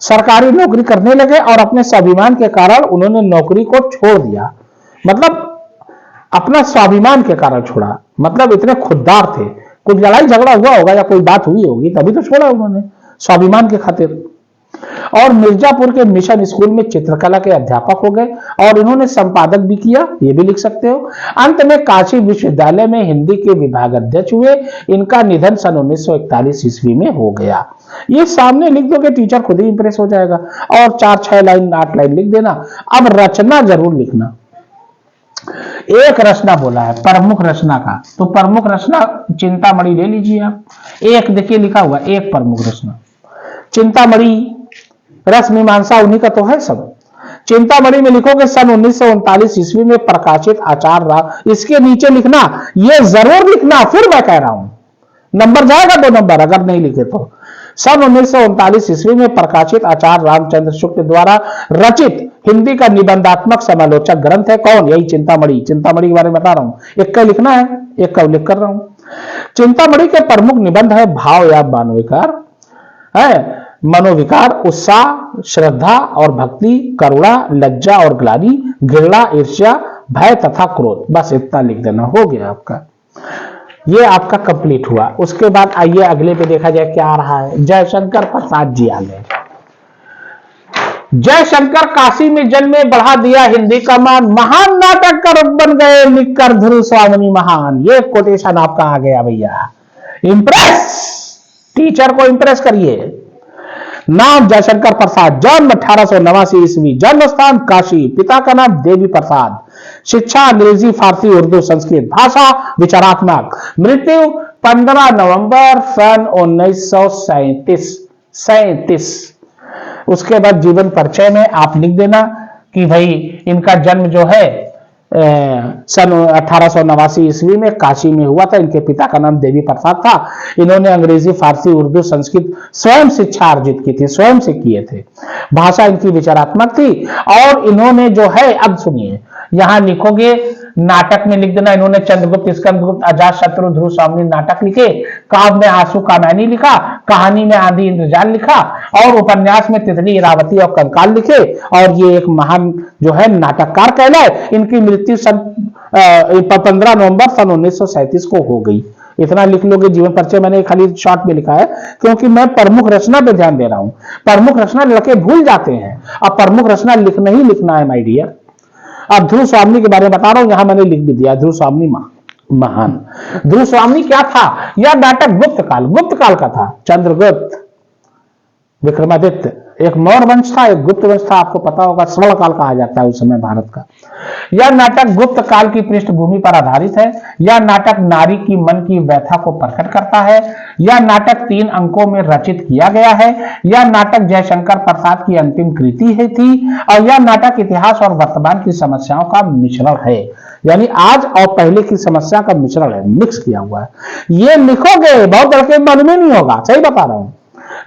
सरकारी नौकरी करने लगे और अपने स्वाभिमान के कारण उन्होंने नौकरी को छोड़ दिया। मतलब अपना स्वाभिमान के कारण छोड़ा, मतलब इतने खुददार थे, कुछ लड़ाई झगड़ा हुआ होगा या कोई बात हुई होगी तभी तो छोड़ा उन्होंने, स्वाभिमान के खातिर। और मिर्जापुर के मिशन स्कूल में चित्रकला के अध्यापक हो गए और इन्होंने संपादक भी किया, ये भी लिख सकते हो। अंत में काशी विश्वविद्यालय में हिंदी के विभाग अध्यक्ष हुए। इनका निधन सन 1941 ईस्वी में हो गया। ये सामने लिख दोगे टीचर खुद ही इंप्रेस हो जाएगा, और 4-6 लाइन 8 लाइन लिख देना। अब रचना जरूर लिखना। एक रचना बोला है प्रमुख रचना का, तो प्रमुख रचना चिंतामणि ले लीजिए आप। एक देखिए लिखा हुआ एक प्रमुख रचना चिंतामणि, रस मीमांसा उन्हीं का तो है सब। चिंतामणि में लिखोगे सन 1939 ईस्वी में प्रकाशित आचार्य राम, इसके नीचे लिखना, ये जरूर लिखना, फिर मैं कह रहा हूं नंबर जाएगा 2 नंबर अगर नहीं लिखे तो। सन 1939 ईस्वी में प्रकाशित आचार्य रामचंद्र शुक्ल द्वारा रचित हिंदी का निबंधात्मक समालोचक ग्रंथ है कौन? यही चिंतामणि। चिंतामणि के बारे में बता रहा हूं, एक का लिखना है, एक का उल्लेख कर रहा हूं। चिंतामणि के प्रमुख निबंध है भाव या मानविकार है, मनोविकार, उत्साह, श्रद्धा और भक्ति, करुणा, लज्जा और ग्लानि, घृणा, ईर्ष्या, भय तथा क्रोध। बस इतना लिख देना, हो गया आपका, ये आपका कंप्लीट हुआ। उसके बाद आइए अगले पे देखा जाए क्या आ रहा है। जयशंकर प्रसाद जी आ गए। जयशंकर काशी में जन्मे, बढ़ा दिया हिंदी का मान, महान नाटक कर बन गए लिखकर ध्रुव स्वामी महान। ये कोटेशन आपका आ गया भैया। इंप्रेस, टीचर को इंप्रेस करिए। नाम जयशंकर प्रसाद, जन्म 1889 ईस्वी, जन्म स्थान काशी, पिता का नाम देवी प्रसाद, शिक्षा अंग्रेजी, फारसी, उर्दू, संस्कृत, भाषा विचारात्मक, मृत्यु 15 नवंबर सन 1937। उसके बाद जीवन परिचय में आप लिख देना कि भाई इनका जन्म जो है सन 1889 ईस्वी में काशी में हुआ था। इनके पिता का नाम देवी प्रसाद था। इन्होंने अंग्रेजी, फारसी, उर्दू, संस्कृत स्वयं शिक्षा अर्जित की थी, स्वयं से किए थे। भाषा इनकी विचारात्मक थी। और इन्होंने जो है, अब सुनिए, यहां लिखोगे नाटक में लिख देना, इन्होंने चंद्रगुप्त, स्कंदगुप्त, अजात शत्रु, ध्रुव स्वामी नाटक लिखे। काव्य में आंसू कामैनी लिखा, कहानी में आंधी इंद्रजाल लिखा, और उपन्यास में तितली, इरावती और कंकाल लिखे। और ये एक महान जो है नाटककार कहलाए। इनकी मृत्यु सन 15 नवंबर सन 1937 को हो गई। इतना लिख लोगे जीवन परिचय। मैंने खाली शॉर्ट में लिखा है क्योंकि मैं प्रमुख रचना पे ध्यान दे रहा हूं। प्रमुख रचना लड़के भूल जाते हैं, अब प्रमुख रचना लिखना ही लिखना है माय डियर। अब ध्रुव स्वामी के बारे में बता रहा हूं, यहां मैंने लिख भी दिया, ध्रुव स्वामी महान। ध्रुव स्वामी क्या था? यह नाटक गुप्त काल का था। चंद्रगुप्त, विक्रमादित्य, एक मौर्य वंश था, एक गुप्त वंश था, आपको पता होगा, स्वर्ण काल कहा जाता है उस समय भारत का। यह नाटक गुप्त काल की पृष्ठभूमि पर आधारित है। यह नाटक नारी की मन की व्यथा को प्रकट करता है। यह नाटक 3 अंकों में रचित किया गया है। यह नाटक जयशंकर प्रसाद की अंतिम कृति है थी। और यह नाटक इतिहास और वर्तमान की समस्याओं का मिश्रण है, यानी आज और पहले की समस्या का मिश्रण है, मिक्स किया हुआ है। ये लिखोगे, बहुत लड़के मालूम ही नहीं होगा, सही बता रहा हूं।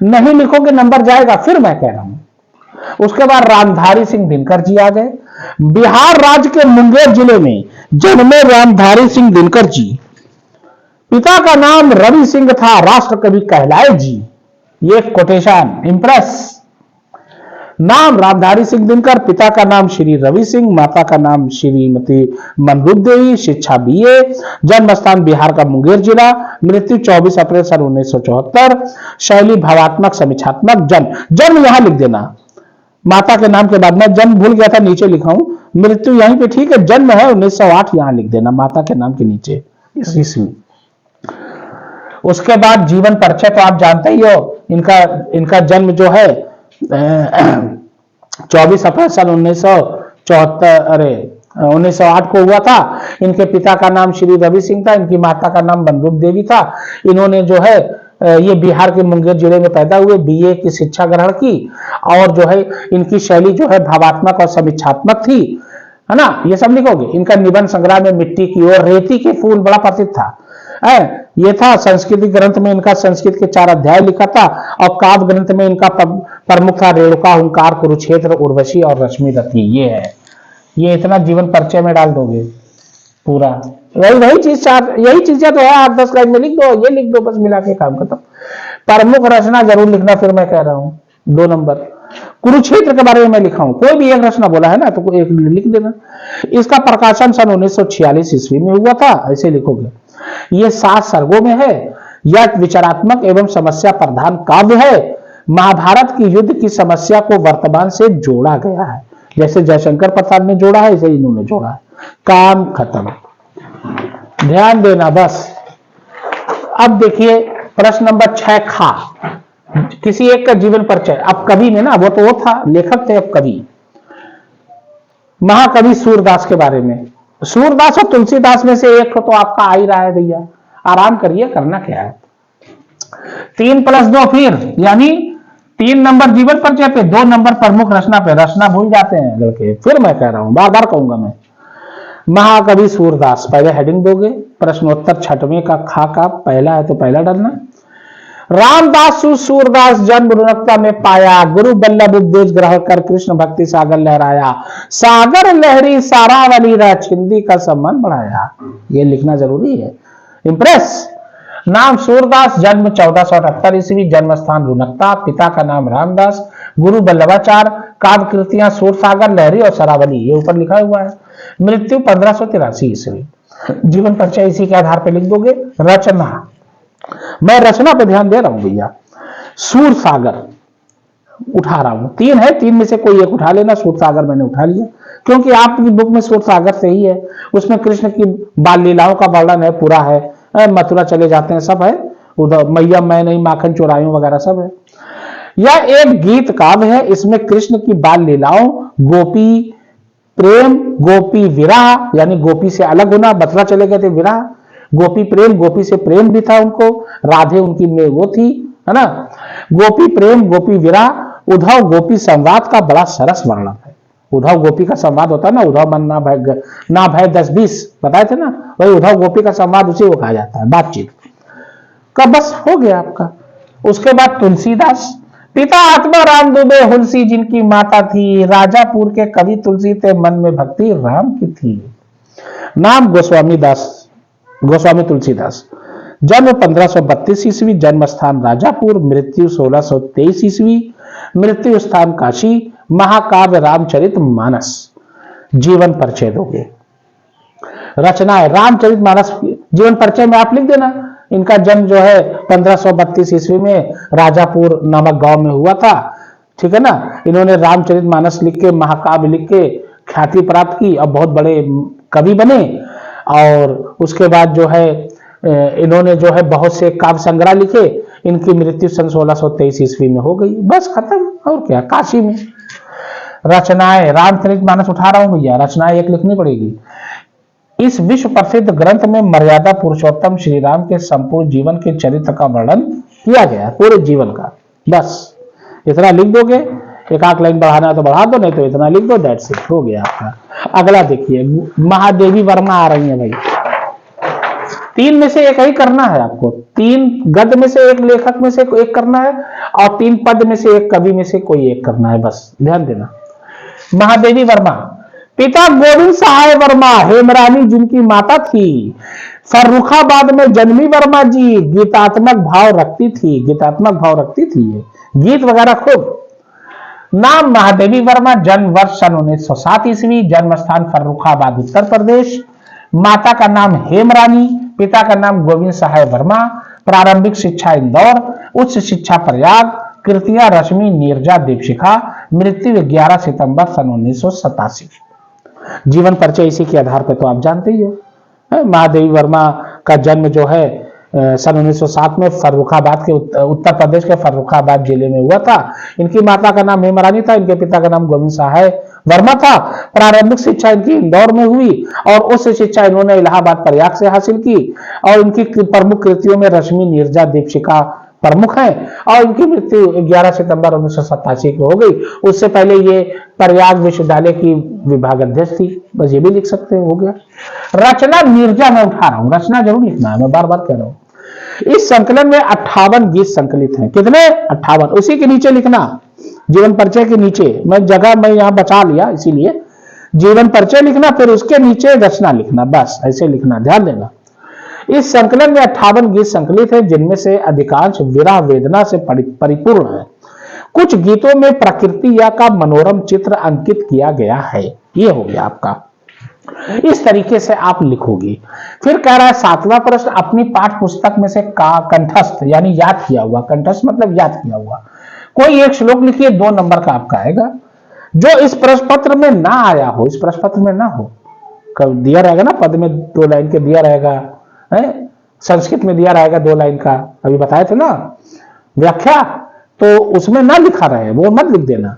नहीं लिखोगे नंबर जाएगा, फिर मैं कह रहा हूं। उसके बाद रामधारी सिंह दिनकर जी आ गए। बिहार राज्य के मुंगेर जिले में जन्मे रामधारी सिंह दिनकर जी पिता का नाम रवि सिंह था, राष्ट्र कवि कहलाए जी। ये कोटेशन इंप्रेस। नाम रामधारी सिंह दिनकर, पिता का नाम श्री रवि सिंह, माता का नाम श्रीमती मनरूप देवी, शिक्षा बीए, जन्म स्थान बिहार का मुंगेर जिला, मृत्यु 24 अप्रैल सन 1974, शैली भावात्मक समीक्षात्मक, जन्म यहां लिख देना, माता के नाम के बाद मैं जन्म भूल गया था, नीचे लिखा हूं, मृत्यु यहीं पे ठीक है, जन्म है 1908, यहां लिख देना माता के नाम के नीचे इस ईस्वी। उसके बाद जीवन परिचय तो आप जानते ही हो, इनका जन्म जो है 24 अप्रैल सन 1908 को हुआ था। इनके पिता का नाम श्री रवि सिंह था, इनकी माता का नाम मनरूप देवी था। इन्होंने जो है ये बिहार के मुंगेर जिले में पैदा हुए, बीए की शिक्षा ग्रहण की, और जो है इनकी शैली जो है भावात्मक और समीक्षात्मक थी, है ना, ये सब लिखोगे। इनका निबंध संग्रह में मिट्टी की ओर रेती के फूल बड़ा प्रसिद्ध था, ये था। संस्कृत ग्रंथ में इनका संस्कृत के 4 अध्याय लिखा था, और काव्य ग्रंथ में इनका प्रमुख था रेणुका, हुंकार, कुरुक्षेत्र, उर्वशी और रश्मि रथी। ये है, ये इतना जीवन परिचय में डाल दोगे पूरा, वही चीज, यही चीजें तो है, 8-10 लाइन में लिख दो, ये लिख दो, बस मिला के काम खत्म। प्रमुख रचना जरूर लिखना, फिर मैं कह रहा हूं 2 नंबर कुरुक्षेत्र के बारे में मैं लिखा हूं, कोई भी एक रचना बोला है ना तो एक लिख देना। इसका प्रकाशन सन 1946 ईस्वी में हुआ था, ऐसे लिखोगे। ये 7 सर्गों में है। यह विचारात्मक एवं समस्या प्रधान काव्य है। महाभारत की युद्ध की समस्या को वर्तमान से जोड़ा गया है, जैसे जयशंकर प्रसाद ने जोड़ा है, इसे इन्होंने जोड़ा है। काम खत्म, ध्यान देना बस। अब देखिए प्रश्न नंबर 6 खा, किसी एक का जीवन परिचय। अब कवि में ना, वो तो वो था लेखक थे, अब कवि। महाकवि सूरदास के बारे में। सूरदास और तुलसीदास में से एक तो आपका आ ही रहा है भैया, आराम करिए, करना क्या है। 3+2 फिर, यानी 3 नंबर जीवन परिचय पे, 2 नंबर प्रमुख रचना पे। रचना भूल जाते हैं लड़के, फिर मैं कह रहा हूं, बार बार कहूंगा मैं। महाकवि सूरदास, पहले हेडिंग दोगे। प्रश्नोत्तर 6वें का खा का पहला है तो पहला डालना। रामदास सूरदास जन्म रुनकता में पाया, गुरु बल्लभ उपदेश ग्रहण कर कृष्ण भक्ति सागर लहराया, सागर लहरी सारावली रह छिंदी का सम्मान बढ़ाया। ये लिखना जरूरी है, इंप्रेस। नाम सूरदास, जन्म 1478 ईस्वी, जन्म स्थान रुनकता, पिता का नाम रामदास, गुरु बल्लभाचार्य, काव्य कृतियां सूरसागर, लहरी और सरावली, ये ऊपर लिखा हुआ है। मृत्यु 1583 ईस्वी। जीवन परिचय इसी के आधार पर लिख दोगे। रचना, मैं रचना पे ध्यान दे रहा हूं भैया। सूरसागर उठा रहा हूं, 3 है, 3 में से कोई एक उठा लेना। सूरसागर मैंने उठा लिया क्योंकि आपकी बुक में सूरसागर से ही है, उसमें कृष्ण की बाल लीलाओं का वर्णन है, पूरा है, मथुरा चले जाते हैं, सब है उधर, मैया मैं नहीं माखन चुरायूं वगैरह सब है। यह एक गीत काव्य है, इसमें कृष्ण की बाल लीलाओं, गोपी प्रेम, गोपी विरह, यानी गोपी से अलग होना, मथुरा चले गए थे, विरह, गोपी प्रेम, गोपी से प्रेम भी था उनको, राधे उनकी में वो थी, है ना। गोपी प्रेम, गोपी विरह, उद्धव गोपी संवाद का बड़ा सरस वर्णन है। उद्धव गोपी का संवाद होता है ना, उद्धव मन ना भय 10-20 बताए थे ना, वही उद्धव गोपी का संवाद उसी को कहा जाता है, बातचीत का। बस हो गया आपका। उसके बाद तुलसीदास, पिता आत्माराम दुबे हुलसी जिनकी माता थी, राजापुर के कवि तुलसी थे मन में भक्ति राम की थी। नाम गोस्वामी तुलसीदास, जन्म 1532 ईस्वी, जन्म स्थान राजापुर, मृत्यु 1623 ईस्वी, मृत्यु स्थान काशी। महाकाव्य रामचरित मानस। जीवन परिचय दोगे। रचना है रामचरित मानस, जीवन परिचय में आप लिख देना। इनका जन्म जो है 1532 ईस्वी में राजापुर नामक गांव में हुआ था, ठीक है ना। इन्होंने रामचरित मानस लिख के, महाकाव्य लिख के ख्याति प्राप्त की और बहुत बड़े कवि बने। और उसके बाद जो है इन्होंने जो है बहुत से काव्य संग्रह लिखे। इनकी मृत्यु सन 1623 ईस्वी में हो गई, बस खत्म। और क्या, काशी में। रचनाएं, रामचरित मानस उठा रहा हूं भैया, रचनाएं एक लिखनी पड़ेगी। इस विश्व प्रसिद्ध ग्रंथ में मर्यादा पुरुषोत्तम श्री राम के संपूर्ण जीवन के चरित्र का वर्णन किया गया, पूरे जीवन का। बस इतना लिख दोगे, एक आध लाइन बढ़ाना है तो बढ़ा दो, नहीं तो इतना लिख दो, दैट्स इट, हो गया आपका। अगला देखिए, महादेवी वर्मा आ रही है भाई। 3 में से एक ही करना है आपको, 3 गद्य में से एक, लेखक में से एक करना है, और 3 पद में से एक, कवि में से कोई एक करना है, बस ध्यान देना। महादेवी वर्मा, पिता गोविंद सहाय वर्मा, हेमरानी जिनकी माता थी, फर्रुखाबाद में जन्मी वर्मा जी गीतात्मक भाव रखती थी, गीतात्मक भाव रखती थी ये, गीत वगैरह खूब। नाम महादेवी वर्मा, जन्म वर्ष सन 1907 ईस्वी, जन्म स्थान फर्रुखाबाद उत्तर प्रदेश, माता का नाम हेमरानी, पिता का नाम गोविंद सहाय वर्मा, प्रारंभिक शिक्षा इंदौर, उच्च शिक्षा प्रयाग, कृतियां रश्मि नीरजा दीपशिखा, मृत्यु 11 सितंबर सन 1987। जीवन परिचय इसी के आधार पर तो आप जानते ही हो। महादेवी वर्मा का जन्म जो है सन 1907 में फर्रुखाबाद के उत्तर प्रदेश के फर्रुखाबाद जिले में हुआ था। इनकी माता का नाम हेमरानी था, इनके पिता का नाम गोविंद सहाय वर्मा था। प्रारंभिक शिक्षा इनकी इंदौर में हुई और उच्च शिक्षा इन्होंने इलाहाबाद प्रयाग से हासिल की। और इनकी प्रमुख कृतियों में रश्मि नीरजा दीपशिखा प्रमुख है और इनकी मृत्यु 11 सितंबर 1987 को हो गई। उससे पहले ये प्रयाग विश्वविद्यालय की विभाग अध्यक्ष थी। बस ये भी लिख सकते हो गया। रचना नीरजा मैं उठा रहा हूं, रचना जरूर लिखना है, मैं बार बार कह रहा हूं। इस संकलन में 58 गीत संकलित हैं। कितने? 58। उसी के नीचे लिखना, जीवन परिचय के नीचे, मैं जगह मैं यहां बचा लिया इसीलिए जीवन परिचय लिखना, फिर उसके नीचे रचना लिखना, बस ऐसे लिखना, ध्यान देना। इस संकलन में 58 गीत संकलित हैं, जिनमें से अधिकांश विरह वेदना से परिपूर्ण है। कुछ गीतों में प्रकृति या का मनोरम चित्र अंकित किया गया है। ये हो गया आपका। इस तरीके से आप लिखोगे। फिर कह रहा है 7वां प्रश्न, अपनी पाठ पुस्तक में से कंठस्थ यानी याद किया हुआ, कंठस्थ मतलब याद किया हुआ कोई एक श्लोक लिखिए, 2 नंबर का आपका आएगा। जो इस प्रश्न पत्र में ना आया हो, इस प्रश्न पत्र में ना हो, कब दिया रहेगा ना, पद में 2 लाइन के दिया रहेगा, संस्कृत में दिया रहेगा 2 लाइन का, अभी बताए थे ना व्याख्या, तो उसमें ना लिखा रहे, वो मत लिख देना।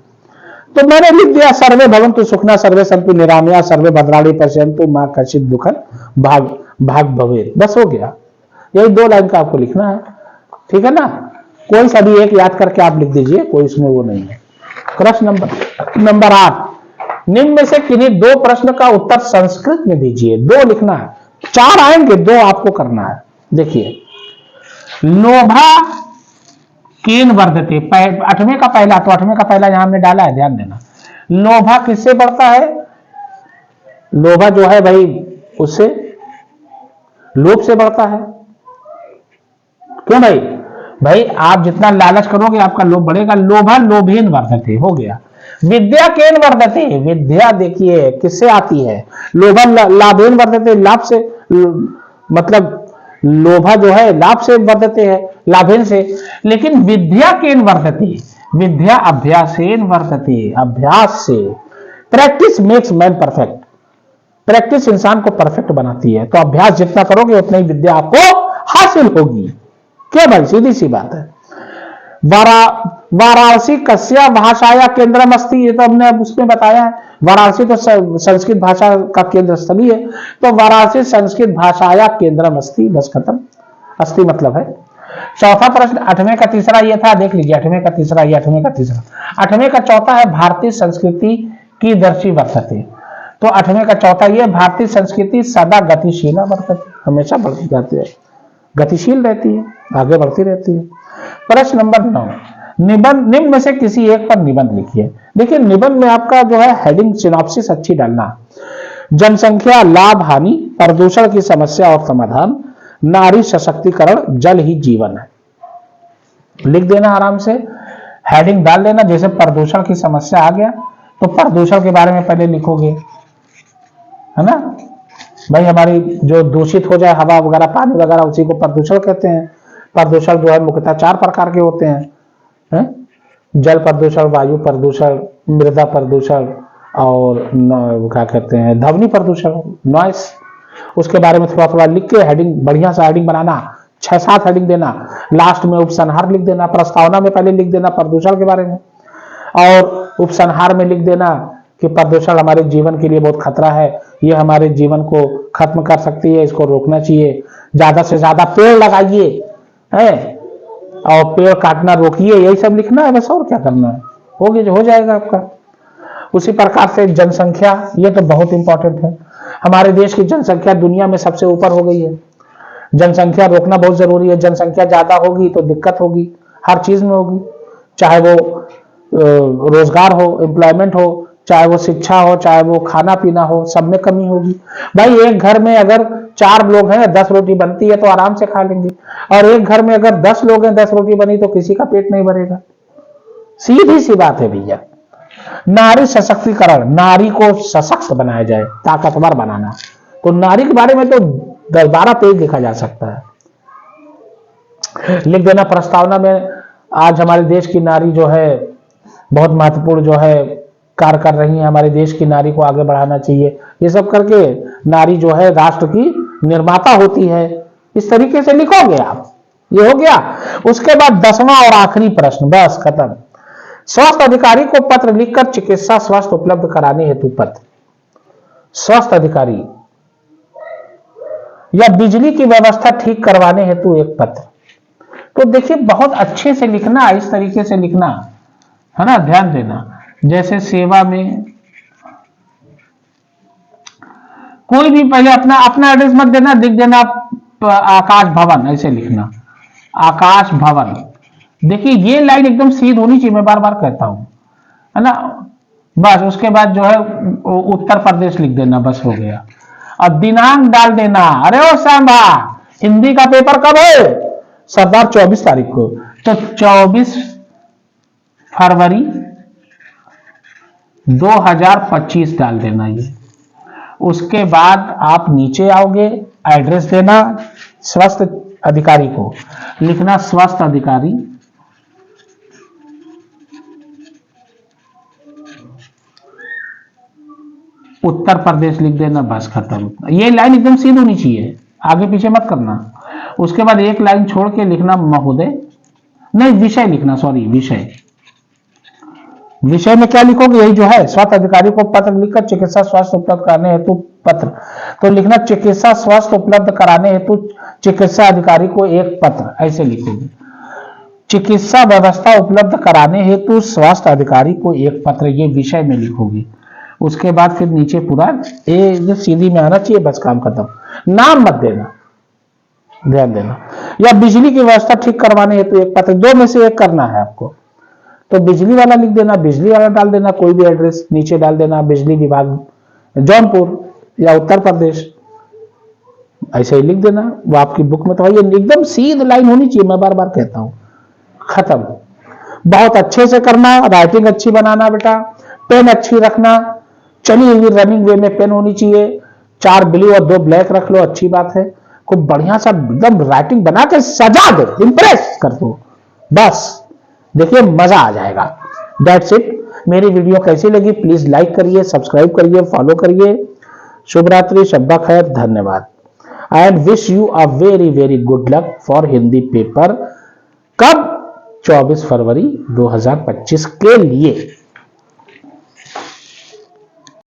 तो मैंने लिख दिया सर्वे भवन्तु सुखना सर्वे सन्तु निरामया सर्वे भद्राणि पश्यन्तु मां कश्चित् दुःखं भाग भवेत्, बस हो गया। यही 2 लाइन का आपको लिखना है, ठीक है ना। कोई सा भी एक याद करके आप लिख दीजिए, कोई इसमें वो नहीं है। प्रश्न नंबर 8, निम्न में से किन्हीं 2 प्रश्न का उत्तर संस्कृत में दीजिए। 2 लिखना है, 4 आएंगे, 2 आपको करना है। देखिए, लोभा केन वर्धते, 8वें का पहला, तो 8वें का पहला यहां हमने डाला है, ध्यान देना। लोभा किससे बढ़ता है? लोभा जो है भाई, उससे लोभ से बढ़ता है। क्यों भाई? भाई आप जितना लालच करोगे आपका लोभ बढ़ेगा। लोभा लोभेन वर्धते, हो गया। विद्या केन वर्धते, विद्या देखिए किससे आती है? लोभा लाभेन वर्धते, लाभ से, मतलब लोभा जो है लाभ से वर्धते है, लाभेन से। लेकिन विद्या केन वर्धते, विद्या अभ्यासेन वर्धते, अभ्यास से। Practice makes man perfect, practice इंसान को परफेक्ट बनाती है। तो अभ्यास जितना करोगे उतनी विद्या आपको हासिल होगी। क्या भाई, सीधी सी बात है। वाराणसी कस्या भाषाया केंद्रम अस्ति, ये तो हमने अब उसमें बताया है। वाराणसी तो संस्कृत भाषा का केंद्र स्थली है, तो वाराणसी संस्कृत भाषाया केंद्रम अस्ति, बस खत्म। अस्ति मतलब है। चौथा प्रश्न 8वें का तीसरा ये था, देख लीजिए 8वें का तीसरा, ये 8वें का तीसरा। 8वें का चौथा है भारतीय संस्कृति की दर्शी वर्तते, तो 8वें का चौथा ये, भारतीय संस्कृति सदा गतिशीला वर्तते, हमेशा बढ़ती जाती है, गतिशील रहती है, आगे बढ़ती रहती है। प्रश्न नंबर 9, निबंध, निम्न में से किसी एक पर निबंध लिखिए। देखिए निबंध में आपका जो है हेडिंग सिनॉप्सिस अच्छी डालना। जनसंख्या, लाभ हानि, प्रदूषण की समस्या और समाधान, नारी सशक्तिकरण, जल ही जीवन है। लिख देना आराम से, हेडिंग डाल देना। जैसे प्रदूषण की समस्या आ गया तो प्रदूषण के बारे में पहले लिखोगे, है ना भाई। हमारी जो दूषित हो जाए हवा वगैरह, पानी वगैरह, उसी को प्रदूषण कहते हैं। प्रदूषण जो है मुख्यतः 4 प्रकार के होते हैं, जल प्रदूषण, वायु प्रदूषण, मृदा प्रदूषण और क्या कहते हैं ध्वनि प्रदूषण, नॉइस। उसके बारे में थोड़ा थोड़ा लिख के हेडिंग, बढ़िया सा हेडिंग बनाना, 6-7 हेडिंग देना। लास्ट में उपसंहार लिख देना। प्रस्तावना में पहले लिख देना प्रदूषण के बारे में, और उपसंहार में लिख देना कि प्रदूषण हमारे जीवन के लिए बहुत खतरा है, ये हमारे जीवन को खत्म कर सकती है, इसको रोकना चाहिए। ज्यादा से ज्यादा पेड़ लगाइए, है, और पेड़ काटना रोकिए, यही सब लिखना है बस, और क्या करना है, हो जाएगा आपका। उसी प्रकार से जनसंख्या, ये तो बहुत इंपॉर्टेंट है। हमारे देश की जनसंख्या दुनिया में सबसे ऊपर हो गई है। जनसंख्या रोकना बहुत जरूरी है। जनसंख्या ज्यादा होगी तो दिक्कत होगी, हर चीज में होगी, चाहे वो रोजगार हो, एम्प्लॉयमेंट हो, चाहे वो शिक्षा हो, चाहे वो खाना पीना हो, सब में कमी होगी। भाई एक घर में अगर 4 लोग हैं, 10 रोटी बनती है तो आराम से खा लेंगे, और एक घर में अगर 10 लोग हैं, 10 रोटी बनी तो किसी का पेट नहीं भरेगा। सीधी सी बात है भैया। नारी सशक्तिकरण, नारी को सशक्त बनाया जाए, ताकतवर बनाना, तो नारी के बारे में तो 10-12 पेज लिखा जा सकता है। लिख देना प्रस्तावना में, आज हमारे देश की नारी जो है बहुत महत्वपूर्ण जो है कार्य कर रही है, हमारे देश की नारी को आगे बढ़ाना चाहिए, ये सब करके नारी जो है राष्ट्र की निर्माता होती है, इस तरीके से लिखोगे आप। ये हो गया। उसके बाद 10वां और आखिरी प्रश्न, बस खत्म। स्वास्थ्य अधिकारी को पत्र लिखकर चिकित्सा स्वास्थ्य उपलब्ध कराने हेतु पत्र। स्वास्थ्य अधिकारी या बिजली की व्यवस्था ठीक करवाने हेतु एक पत्र। तो देखिए बहुत अच्छे से लिखना, इस तरीके से लिखना है ना, ध्यान देना। जैसे सेवा में कोई भी पहले अपना एड्रेस मत देना, लिख देना आकाश भवन, ऐसे लिखना आकाश भवन। देखिए ये लाइन एकदम सीधी होनी चाहिए, मैं बार बार कहता हूं, है ना। बस उसके बाद जो है उत्तर प्रदेश लिख देना, बस हो गया। और दिनांक डाल देना। अरे ओ सांबा, हिंदी का पेपर कब है सरदार? 24 तारीख को। तो 24 फरवरी 2025 डाल देना ये। उसके बाद आप नीचे आओगे, एड्रेस देना स्वास्थ्य अधिकारी को, लिखना स्वास्थ्य अधिकारी उत्तर प्रदेश लिख देना, बस खत्म। ये लाइन एकदम सीधी होनी चाहिए, आगे पीछे मत करना। उसके बाद एक लाइन छोड़ के लिखना महोदय, नहीं विषय लिखना, सॉरी विषय। विषय में क्या लिखोगे? यही जो है, स्वास्थ्य अधिकारी को पत्र लिखकर चिकित्सा स्वास्थ्य उपलब्ध कराने हेतु पत्र। तो लिखना चिकित्सा स्वास्थ्य उपलब्ध कराने हेतु चिकित्सा अधिकारी को एक पत्र, ऐसे लिखोगे। चिकित्सा व्यवस्था उपलब्ध कराने हेतु स्वास्थ्य अधिकारी को एक पत्र, ये विषय में लिखोगे। उसके बाद फिर नीचे पूरा ये सीधी में आना चाहिए, बस काम खत्म। नाम मत देना, ध्यान देना। या बिजली की व्यवस्था ठीक करवाने हेतु एक पत्र, दो में से एक करना है आपको। तो बिजली वाला लिख देना, बिजली वाला डाल देना, कोई भी एड्रेस नीचे डाल देना, बिजली विभाग जौनपुर या उत्तर प्रदेश, ऐसे ही लिख देना। वो आपकी बुक में तो ये एकदम सीधी लाइन होनी चाहिए, मैं बार बार कहता हूं, खत्म। बहुत अच्छे से करना, राइटिंग अच्छी बनाना बेटा, पेन अच्छी रखना, चली हुई रनिंग वे में पेन होनी चाहिए, 4 ब्लू और 2 ब्लैक रख लो, अच्छी बात है। खूब बढ़िया सा एकदम राइटिंग बना के सजा दो, इंप्रेस कर दो, बस देखिए मजा आ जाएगा। That's it. मेरी वीडियो कैसी लगी प्लीज लाइक करिए, सब्सक्राइब करिए, फॉलो करिए। शुभ रात्रि, शब्बा खैर, धन्यवाद। And wish you a very very good luck for Hindi paper. कब? 24 फरवरी 2025 के लिए।